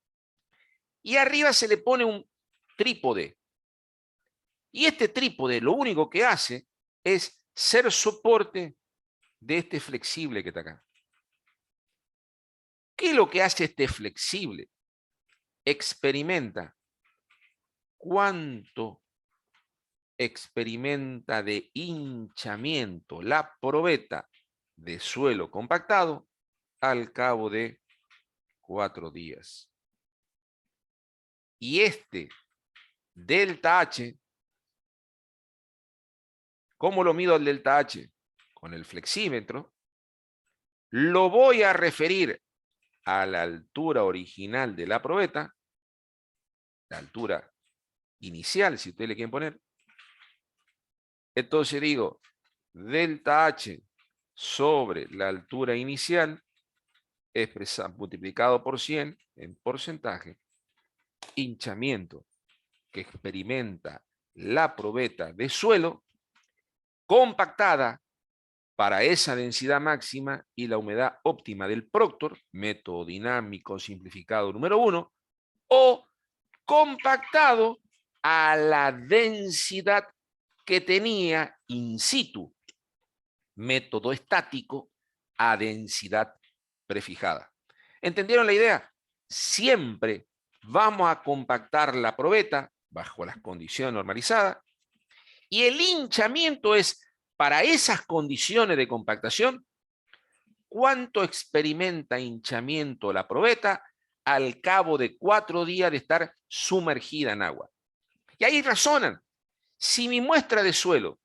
y arriba se le pone un trípode. Y este trípode lo único que hace es ser soporte de este flexible que está acá. ¿Qué es lo que hace este flexible? Experimenta cuánto experimenta de hinchamiento la probeta de suelo compactado al cabo de 4 días. Y este delta H, ¿cómo lo mido el delta H? Con el flexímetro. Lo voy a referir a la altura original de la probeta, la altura inicial, si ustedes le quieren poner. Entonces digo, delta H sobre la altura inicial, multiplicado por 100 en porcentaje, hinchamiento que experimenta la probeta de suelo, compactada para esa densidad máxima y la humedad óptima del Proctor, método dinámico simplificado número 1, o compactado a la densidad que tenía in situ, método estático a densidad prefijada. ¿Entendieron la idea? Siempre vamos a compactar la probeta bajo las condiciones normalizadas y el hinchamiento es para esas condiciones de compactación. ¿Cuánto experimenta hinchamiento la probeta al cabo de 4 días de estar sumergida en agua? Y ahí razonan. Si mi muestra de suelo,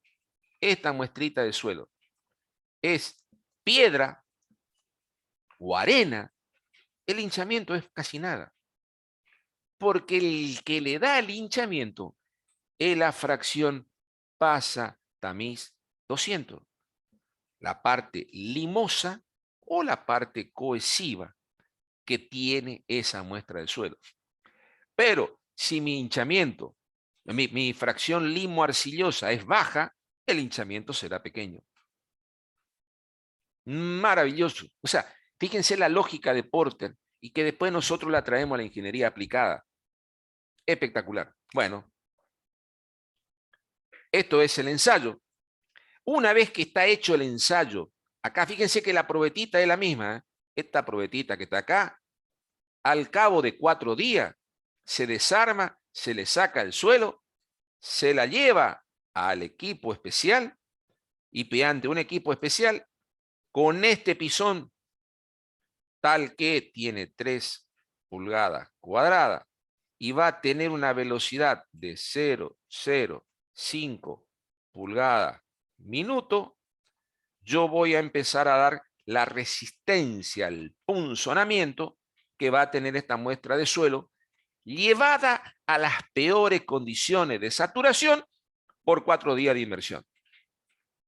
esta muestrita de suelo, es piedra o arena, el hinchamiento es casi nada. Porque el que le da el hinchamiento es la fracción pasa tamiz 200. La parte limosa o la parte cohesiva que tiene esa muestra de suelo. Pero si mi hinchamiento, mi fracción limo-arcillosa es baja, el hinchamiento será pequeño. Maravilloso. O sea, fíjense la lógica de Porter y que después nosotros la traemos a la ingeniería aplicada. Espectacular. Bueno, esto es el ensayo. Una vez que está hecho el ensayo, acá fíjense que la probetita es la misma, ¿eh? Esta probetita que está acá, al cabo de 4 días, se desarma, se le saca el suelo, se la lleva al equipo especial y mediante un equipo especial con este pisón tal que tiene 3 pulgadas cuadradas y va a tener una velocidad de 0,05 pulgadas minuto, yo voy a empezar a dar la resistencia al punzonamiento que va a tener esta muestra de suelo llevada a las peores condiciones de saturación por 4 días de inmersión.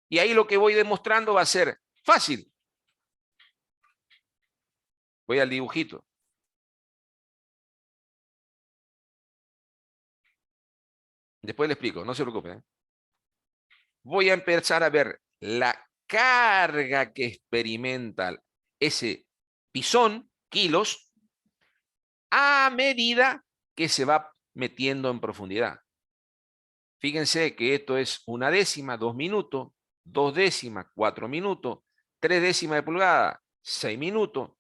Y ahí lo que voy demostrando va a ser fácil. Voy al dibujito. Después le explico, no se preocupen. Voy a empezar a ver la carga que experimenta ese pisón, kilos, a medida que se va metiendo en profundidad. Fíjense que esto es 1 décima, 2 minutos, 2 décimas, 4 minutos, 3 décimas de pulgada, 6 minutos,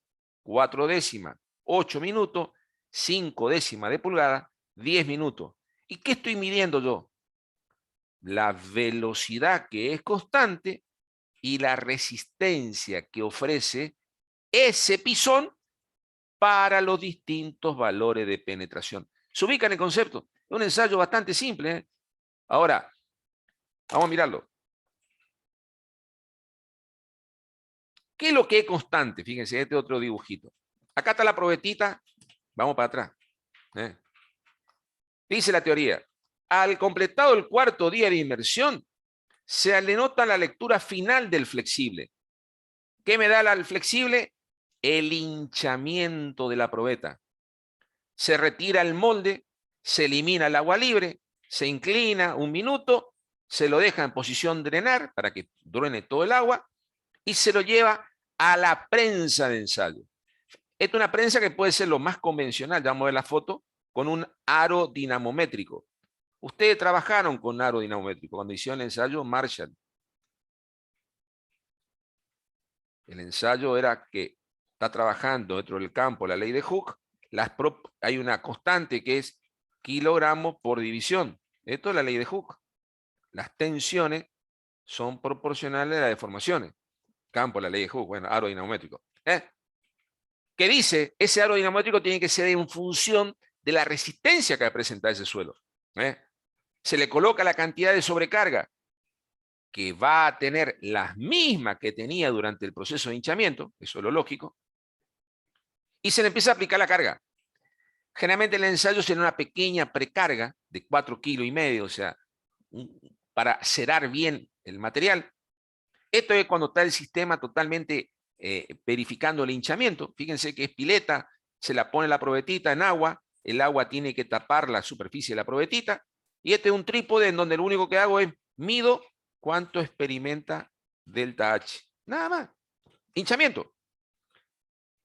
4 décimas, 8 minutos, 5 décimas de pulgada, 10 minutos. ¿Y qué estoy midiendo yo? La velocidad que es constante y la resistencia que ofrece ese pisón para los distintos valores de penetración. ¿Se ubican el concepto? Es un ensayo bastante simple, ¿eh? Ahora, vamos a mirarlo. ¿Qué es lo que es constante? Fíjense, este otro dibujito. Acá está la probetita. Vamos para atrás. Dice la teoría. Al completado el 4º día de inmersión, se le nota la lectura final del flexible. ¿Qué me da el flexible? El hinchamiento de la probeta. Se retira el molde, se elimina el agua libre, se inclina 1 minuto, se lo deja en posición drenar para que drene todo el agua y se lo lleva a la prensa de ensayo. Esta es una prensa que puede ser lo más convencional, ya vamos a ver la foto, con un aro dinamométrico. Ustedes trabajaron con aro dinamométrico cuando hicieron el ensayo Marshall. El ensayo era que está trabajando dentro del campo la ley de Hooke, hay una constante que es kilogramos por división. Esto es la ley de Hooke. Las tensiones son proporcionales a las deformaciones. Campo, la ley de Hooke, bueno, aro dinamométrico. que dice, ese aro dinamométrico tiene que ser en función de la resistencia que va a presentar ese suelo. Se le coloca la cantidad de sobrecarga que va a tener las mismas que tenía durante el proceso de hinchamiento, eso es lo lógico, y se le empieza a aplicar la carga. Generalmente el ensayo será una pequeña precarga de 4,5 kilos, o sea, para cerar bien el material. Esto es cuando está el sistema totalmente verificando el hinchamiento. Fíjense que es pileta, se la pone la probetita en agua, el agua tiene que tapar la superficie de la probetita, y este es un trípode en donde lo único que hago es mido cuánto experimenta delta H. Nada más. Hinchamiento.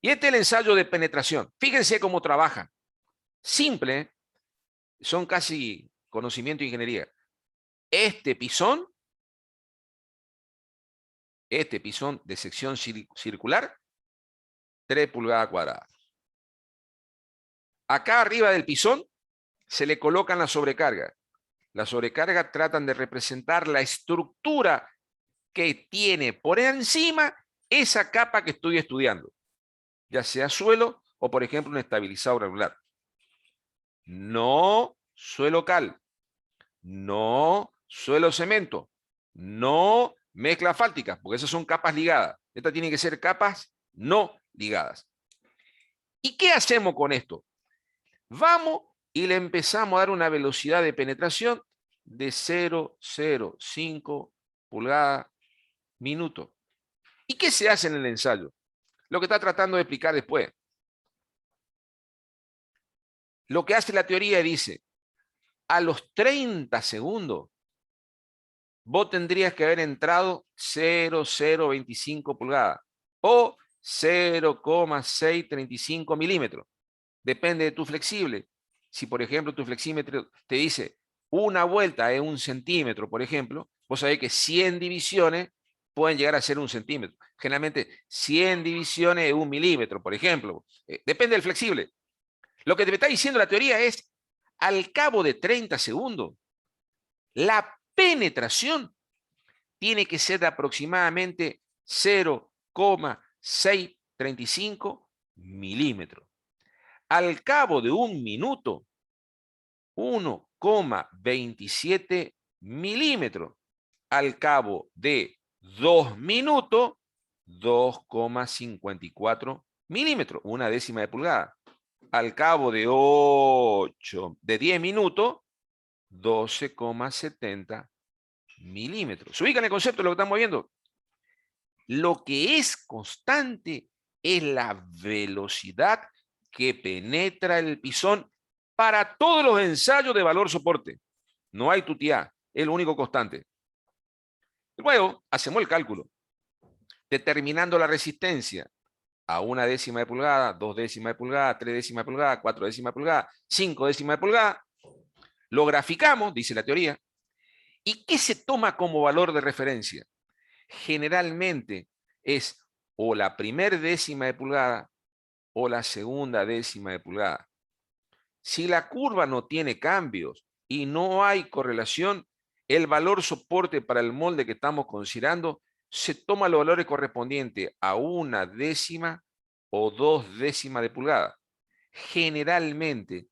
Y este es el ensayo de penetración. Fíjense cómo trabaja. Simple, son casi conocimiento de ingeniería. Este pisón de sección circular, 3 pulgadas cuadradas. Acá arriba del pisón se le colocan las sobrecargas. Las sobrecargas tratan de representar la estructura que tiene por encima esa capa que estoy estudiando, ya sea suelo o, por ejemplo, un estabilizador regular. No suelo cal, no suelo cemento, no mezcla asfáltica, porque esas son capas ligadas. Estas tienen que ser capas no ligadas. ¿Y qué hacemos con esto? Vamos y le empezamos a dar una velocidad de penetración de 0,05 pulgadas minuto. ¿Y qué se hace en el ensayo? Lo que está tratando de explicar después. Lo que hace la teoría dice, a los 30 segundos, vos tendrías que haber entrado 0,025 pulgadas o 0,635 milímetros. Depende de tu flexible. Si, por ejemplo, tu flexímetro te dice una vuelta es 1 centímetro, por ejemplo, vos sabés que 100 divisiones pueden llegar a ser 1 centímetro. Generalmente 100 divisiones es 1 milímetro, por ejemplo. Depende del flexible. Lo que te está diciendo la teoría es, al cabo de 30 segundos, la penetración tiene que ser de aproximadamente 0,635 milímetros. Al cabo de 1 minuto, 1,27 milímetros. Al cabo de 2 minutos, 2,54 milímetros, 1/10 de pulgada. Al cabo de 10 minutos, 12,70 milímetros. ¿Se ubican el concepto de lo que estamos viendo? Lo que es constante es la velocidad que penetra el pisón para todos los ensayos de valor soporte. No hay tutía, es lo único constante. Luego, hacemos el cálculo, determinando la resistencia a 1/10 de pulgada, 2/10 de pulgada, 3/10 de pulgada, 4/10 de pulgada, 5/10 de pulgada. Lo graficamos, dice la teoría. ¿Y qué se toma como valor de referencia? Generalmente es o la primera décima de pulgada o la segunda décima de pulgada. Si la curva no tiene cambios y no hay correlación, el valor soporte para el molde que estamos considerando se toma los valores correspondientes a 1/10 o 2/10 de pulgada. Generalmente,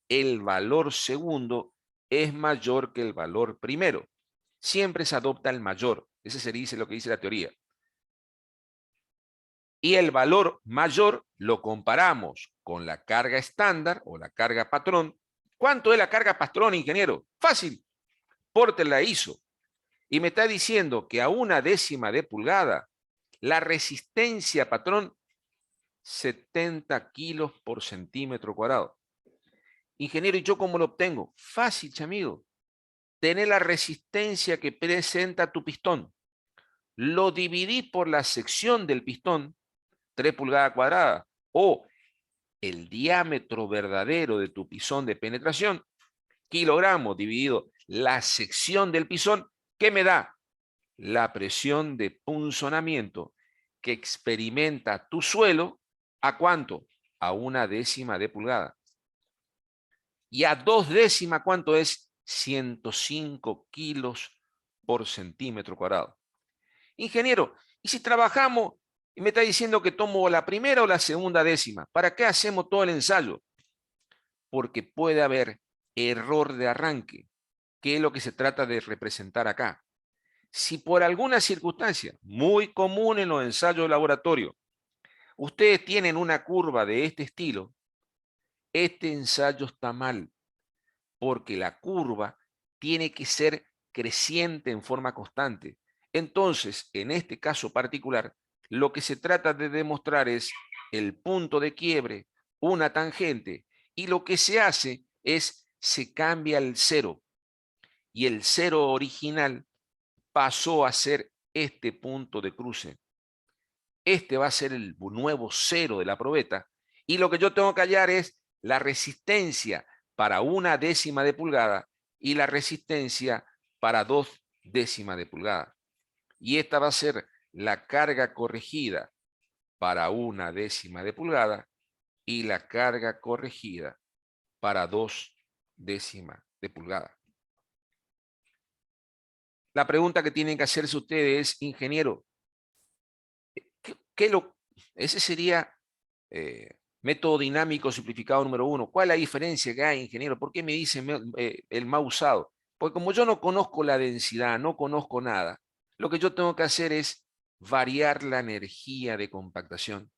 el valor segundo es mayor que el valor primero. Siempre se adopta el mayor. Ese sería lo que dice la teoría. Y el valor mayor lo comparamos con la carga estándar o la carga patrón. ¿Cuánto es la carga patrón, ingeniero? Fácil. Porter la hizo. Y me está diciendo que a 1/10 de pulgada, la resistencia patrón, 70 kilos por centímetro cuadrado. Ingeniero, ¿y yo cómo lo obtengo? Fácil, chamigo. Tener la resistencia que presenta tu pistón. Lo dividís por la sección del pistón, 3 pulgadas cuadradas, o el diámetro verdadero de tu pisón de penetración, kilogramos dividido la sección del pisón, ¿qué me da? La presión de punzonamiento que experimenta tu suelo, ¿a cuánto? A 1/10 de pulgada. Y a 2/10, ¿cuánto es? 105 kilos por centímetro cuadrado. Ingeniero, ¿y si trabajamos Y me está diciendo que tomo la primera o la segunda décima. ¿Para qué hacemos todo el ensayo? Porque puede haber error de arranque, que es lo que se trata de representar acá. Si por alguna circunstancia, muy común en los ensayos de laboratorio, ustedes tienen una curva de este estilo, este ensayo está mal, porque la curva tiene que ser creciente en forma constante. Entonces, en este caso particular, lo que se trata de demostrar es el punto de quiebre, una tangente, y lo que se hace es, se cambia el cero, y el cero original pasó a ser este punto de cruce. Este va a ser el nuevo cero de la probeta, y lo que yo tengo que hallar es la resistencia para 1/10 de pulgada y la resistencia para 2/10 de pulgada. Y esta va a ser la carga corregida para 1/10 de pulgada y la carga corregida para 2/10 de pulgada. La pregunta que tienen que hacerse ustedes es, ingeniero, ese sería método dinámico simplificado número 1. ¿Cuál es la diferencia que hay, ingeniero? ¿Por qué me dice el más usado? Porque como yo no conozco la densidad, no conozco nada, lo que yo tengo que hacer es variar la energía de compactación.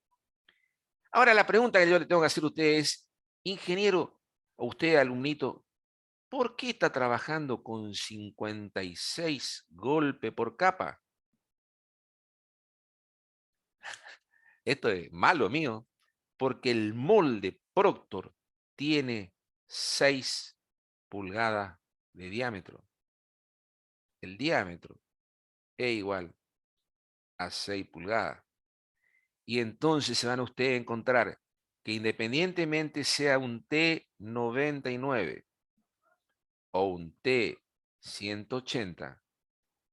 Ahora, la pregunta que yo le tengo que hacer a usted es, ingeniero, o usted, alumnito, ¿por qué está trabajando con 56 golpes por capa? Esto es malo mío, porque el molde Proctor tiene 6 pulgadas de diámetro. El diámetro es igual a 6 pulgadas. Y entonces se van a ustedes a encontrar que independientemente sea un T99 o un T180,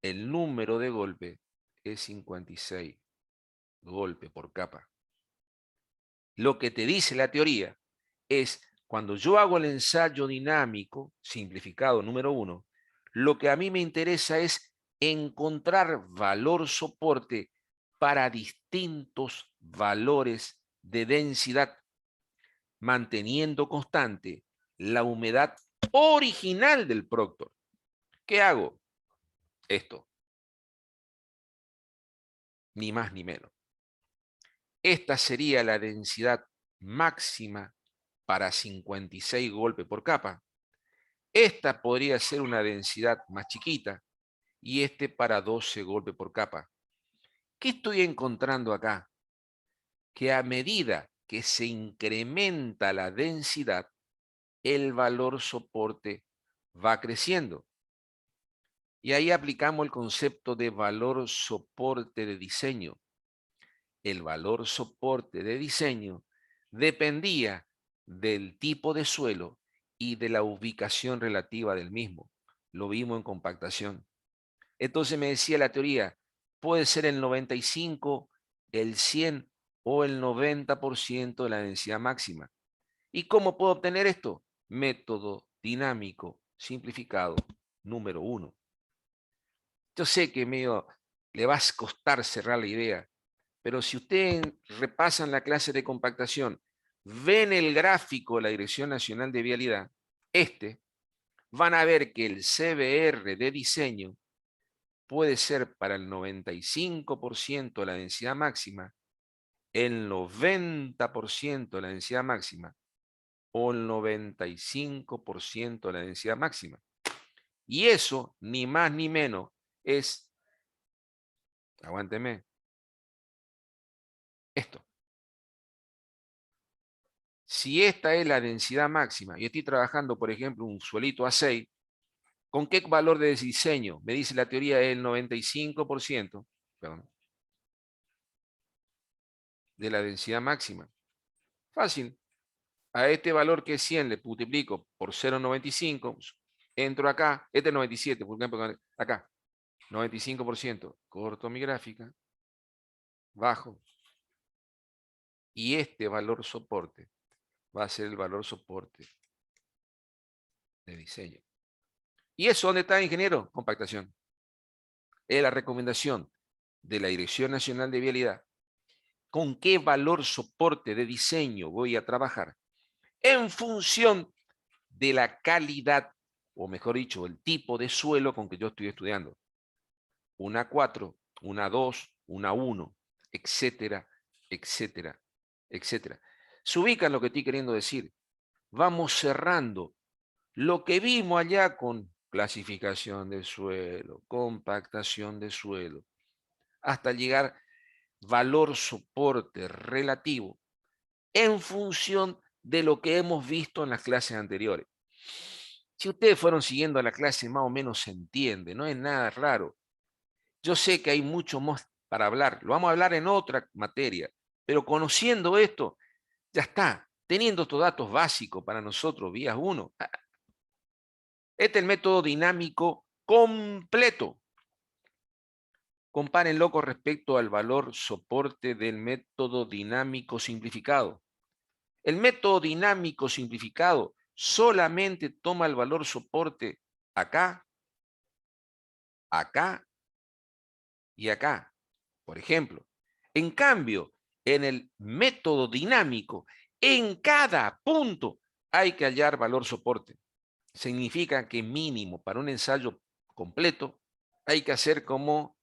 el número de golpe es 56 golpes por capa. Lo que te dice la teoría es, cuando yo hago el ensayo dinámico, simplificado número 1, lo que a mí me interesa es encontrar valor soporte para distintos valores de densidad, manteniendo constante la humedad original del Proctor. ¿Qué hago? Esto. Ni más ni menos. Esta sería la densidad máxima para 56 golpes por capa. Esta podría ser una densidad más chiquita y este para 12 golpes por capa. ¿Qué estoy encontrando acá? Que a medida que se incrementa la densidad, el valor soporte va creciendo. Y ahí aplicamos el concepto de valor soporte de diseño. El valor soporte de diseño dependía del tipo de suelo y de la ubicación relativa del mismo. Lo vimos en compactación. Entonces me decía la teoría, puede ser el 95, el 100 o el 90% de la densidad máxima. ¿Y cómo puedo obtener esto? Método dinámico simplificado número 1. Yo sé que medio le va a costar cerrar la idea, pero si ustedes repasan la clase de compactación, ven el gráfico de la Dirección Nacional de Vialidad, van a ver que el CBR de diseño puede ser para el 95% de la densidad máxima, el 90% de la densidad máxima o el 95% de la densidad máxima. Y eso, ni más ni menos, es, aguánteme, esto. Si esta es la densidad máxima y estoy trabajando, por ejemplo, un suelito A6, ¿con qué valor de diseño? Me dice la teoría el 95%, perdón, de la densidad máxima. Fácil. A este valor que es 100 le multiplico por 0,95, entro acá, este es 97, por ejemplo, acá, 95%, corto mi gráfica, bajo, y este valor soporte va a ser el valor soporte de diseño. ¿Y eso dónde está, ingeniero? Compactación. Es la recomendación de la Dirección Nacional de Vialidad con qué valor soporte de diseño voy a trabajar en función de la calidad, o mejor dicho, el tipo de suelo con que yo estoy estudiando. Una 4, una 2, una 1, etcétera, etcétera, etcétera. ¿Se ubican lo que estoy queriendo decir? Vamos cerrando lo que vimos allá con clasificación de suelo, compactación de suelo, hasta llegar valor soporte relativo en función de lo que hemos visto en las clases anteriores. Si ustedes fueron siguiendo la clase, más o menos se entiende, no es nada raro. Yo sé que hay mucho más para hablar, lo vamos a hablar en otra materia, pero conociendo esto, ya está, teniendo estos datos básicos para nosotros, vías 1. Este es el método dinámico completo. Compárenlo con respecto al valor soporte del método dinámico simplificado. El método dinámico simplificado solamente toma el valor soporte acá, acá y acá, por ejemplo. En cambio, en el método dinámico, en cada punto hay que hallar valor soporte. Significa que mínimo para un ensayo completo hay que hacer como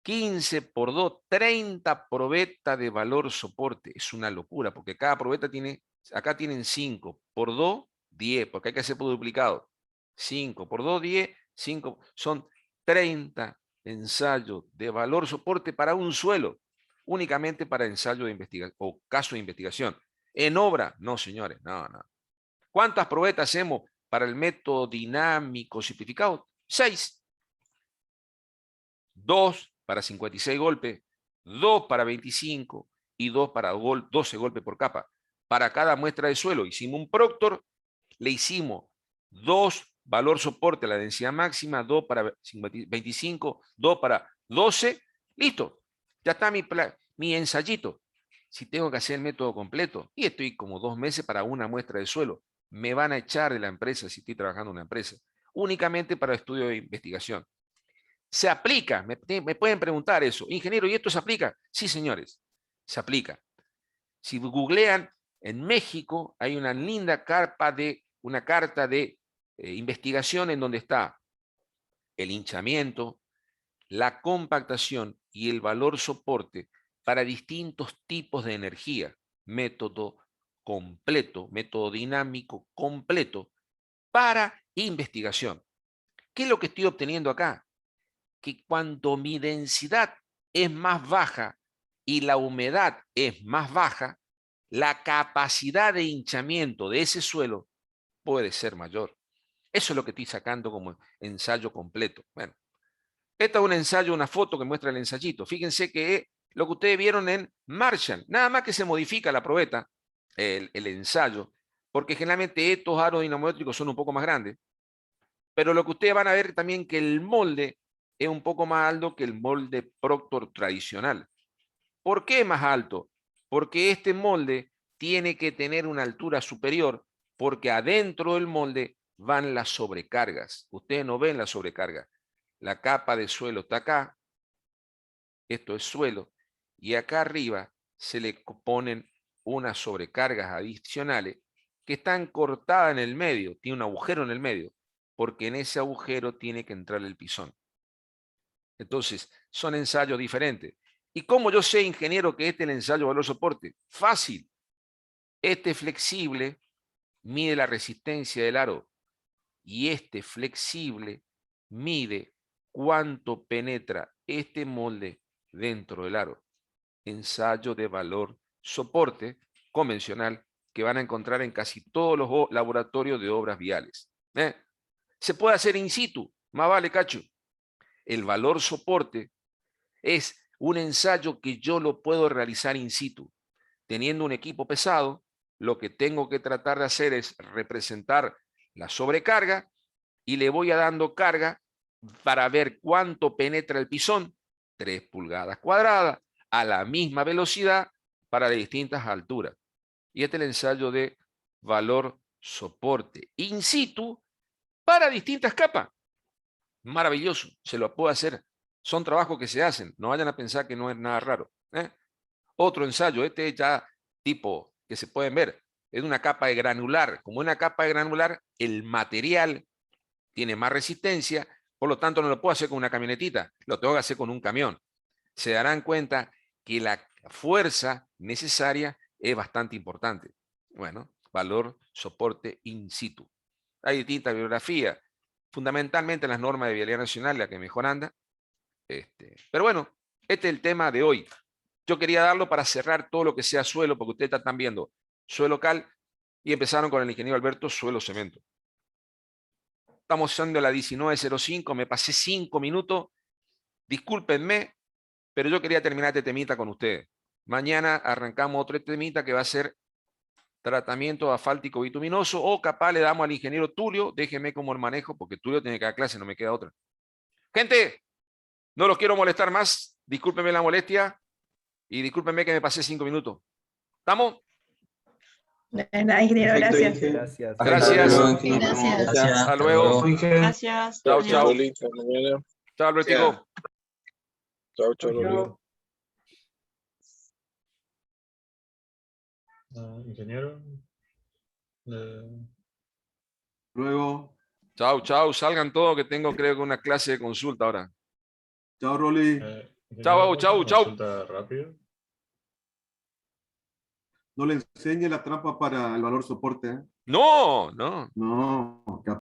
15 por 2, 30 probetas de valor soporte. Es una locura, porque cada probeta tiene, acá tienen 5, por 2, 10, porque hay que hacer por duplicado. 5 por 2, 10, 5, son 30 ensayos de valor soporte para un suelo, únicamente para ensayo de investigación o caso de investigación. En obra, no señores, no. ¿Cuántas probetas hacemos para el método dinámico simplificado? 6. 2 para 56 golpes, 2 para 25 y 2 para 12 golpes por capa. Para cada muestra de suelo hicimos un proctor, le hicimos 2 valor soporte a la densidad máxima, 2 para 25, 2 para 12, listo. Ya está mi ensayito. Si tengo que hacer el método completo, y estoy como 2 meses para una muestra de suelo, me van a echar de la empresa si estoy trabajando en una empresa, únicamente para estudio de investigación. ¿Se aplica? Me pueden preguntar eso. Ingeniero, ¿y esto se aplica? Sí, señores, se aplica. Si googlean, en México hay una linda carta de investigación en donde está el hinchamiento, la compactación y el valor soporte para distintos tipos de energía. Método completo, método dinámico completo para investigación. ¿Qué es lo que estoy obteniendo acá? Que cuando mi densidad es más baja y la humedad es más baja, la capacidad de hinchamiento de ese suelo puede ser mayor. Eso es lo que estoy sacando como ensayo completo. Bueno, esta es un ensayo, una foto que muestra el ensayito. Fíjense que lo que ustedes vieron en Marshall, nada más que se modifica la probeta, el ensayo, porque generalmente estos aros dinamométricos son un poco más grandes, pero lo que ustedes van a ver también que el molde es un poco más alto que el molde Proctor tradicional. ¿Por qué más alto? Porque este molde tiene que tener una altura superior, porque adentro del molde van las sobrecargas. Ustedes no ven la sobrecarga. La capa de suelo está acá, esto es suelo, y acá arriba se le ponen unas sobrecargas adicionales que están cortadas en el medio, tiene un agujero en el medio, porque en ese agujero tiene que entrar el pisón. Entonces, son ensayos diferentes. ¿Y cómo yo sé, ingeniero, que este es el ensayo valor soporte? Fácil. Este flexible mide la resistencia del aro y este flexible mide cuánto penetra este molde dentro del aro. Ensayo de valor soporte convencional que van a encontrar en casi todos los laboratorios de obras viales. Se puede hacer in situ, más vale cacho. El valor soporte es un ensayo que yo lo puedo realizar in situ. Teniendo un equipo pesado, lo que tengo que tratar de hacer es representar la sobrecarga y le voy a dando carga para ver cuánto penetra el pisón, 3 pulgadas cuadradas, a la misma velocidad para distintas alturas. Y este es el ensayo de valor soporte in situ para distintas capas. Maravilloso, se lo puedo hacer Son trabajos que se hacen. No vayan a pensar que no es nada raro. Otro ensayo, este ya tipo que se pueden ver, es una capa de granular. Como una capa de granular, el material tiene más resistencia, por lo tanto no lo puedo hacer con una camionetita, lo tengo que hacer con un camión. Se darán cuenta que la fuerza necesaria es bastante importante. Bueno, valor, soporte in situ. Hay distintas bibliografías, fundamentalmente las normas de vialidad nacional, la que mejor anda. Pero bueno, este es el tema de hoy. Yo quería darlo para cerrar todo lo que sea suelo, porque ustedes están viendo suelo cal y empezaron con el ingeniero Alberto, suelo cemento. Estamos usando la 19:05, me pasé 5 minutos. Discúlpenme, pero yo quería terminar este temita con ustedes. Mañana arrancamos otro temita que va a ser tratamiento asfáltico bituminoso, o capaz le damos al ingeniero Tulio, déjenme como el manejo, porque Tulio tiene que dar clase, no me queda otra. Gente, no los quiero molestar más, discúlpenme la molestia y discúlpenme que me pasé 5 minutos. ¿Estamos? Nada, ingeniero, Perfecto, gracias. Inge. Gracias. Gracias. Gracias. Hasta luego. Gracias. Chao, Adiós. chao. Hasta mañana. Chao, Albertico. Chao, chao, Loli. Ingeniero. Luego, Chao, chao. Salgan todos que tengo, creo que una clase de consulta ahora. chao, Rolly. Chao, chao, chao. Rápido. No le enseñe la trampa para el valor soporte. ¿Eh? No, no. No,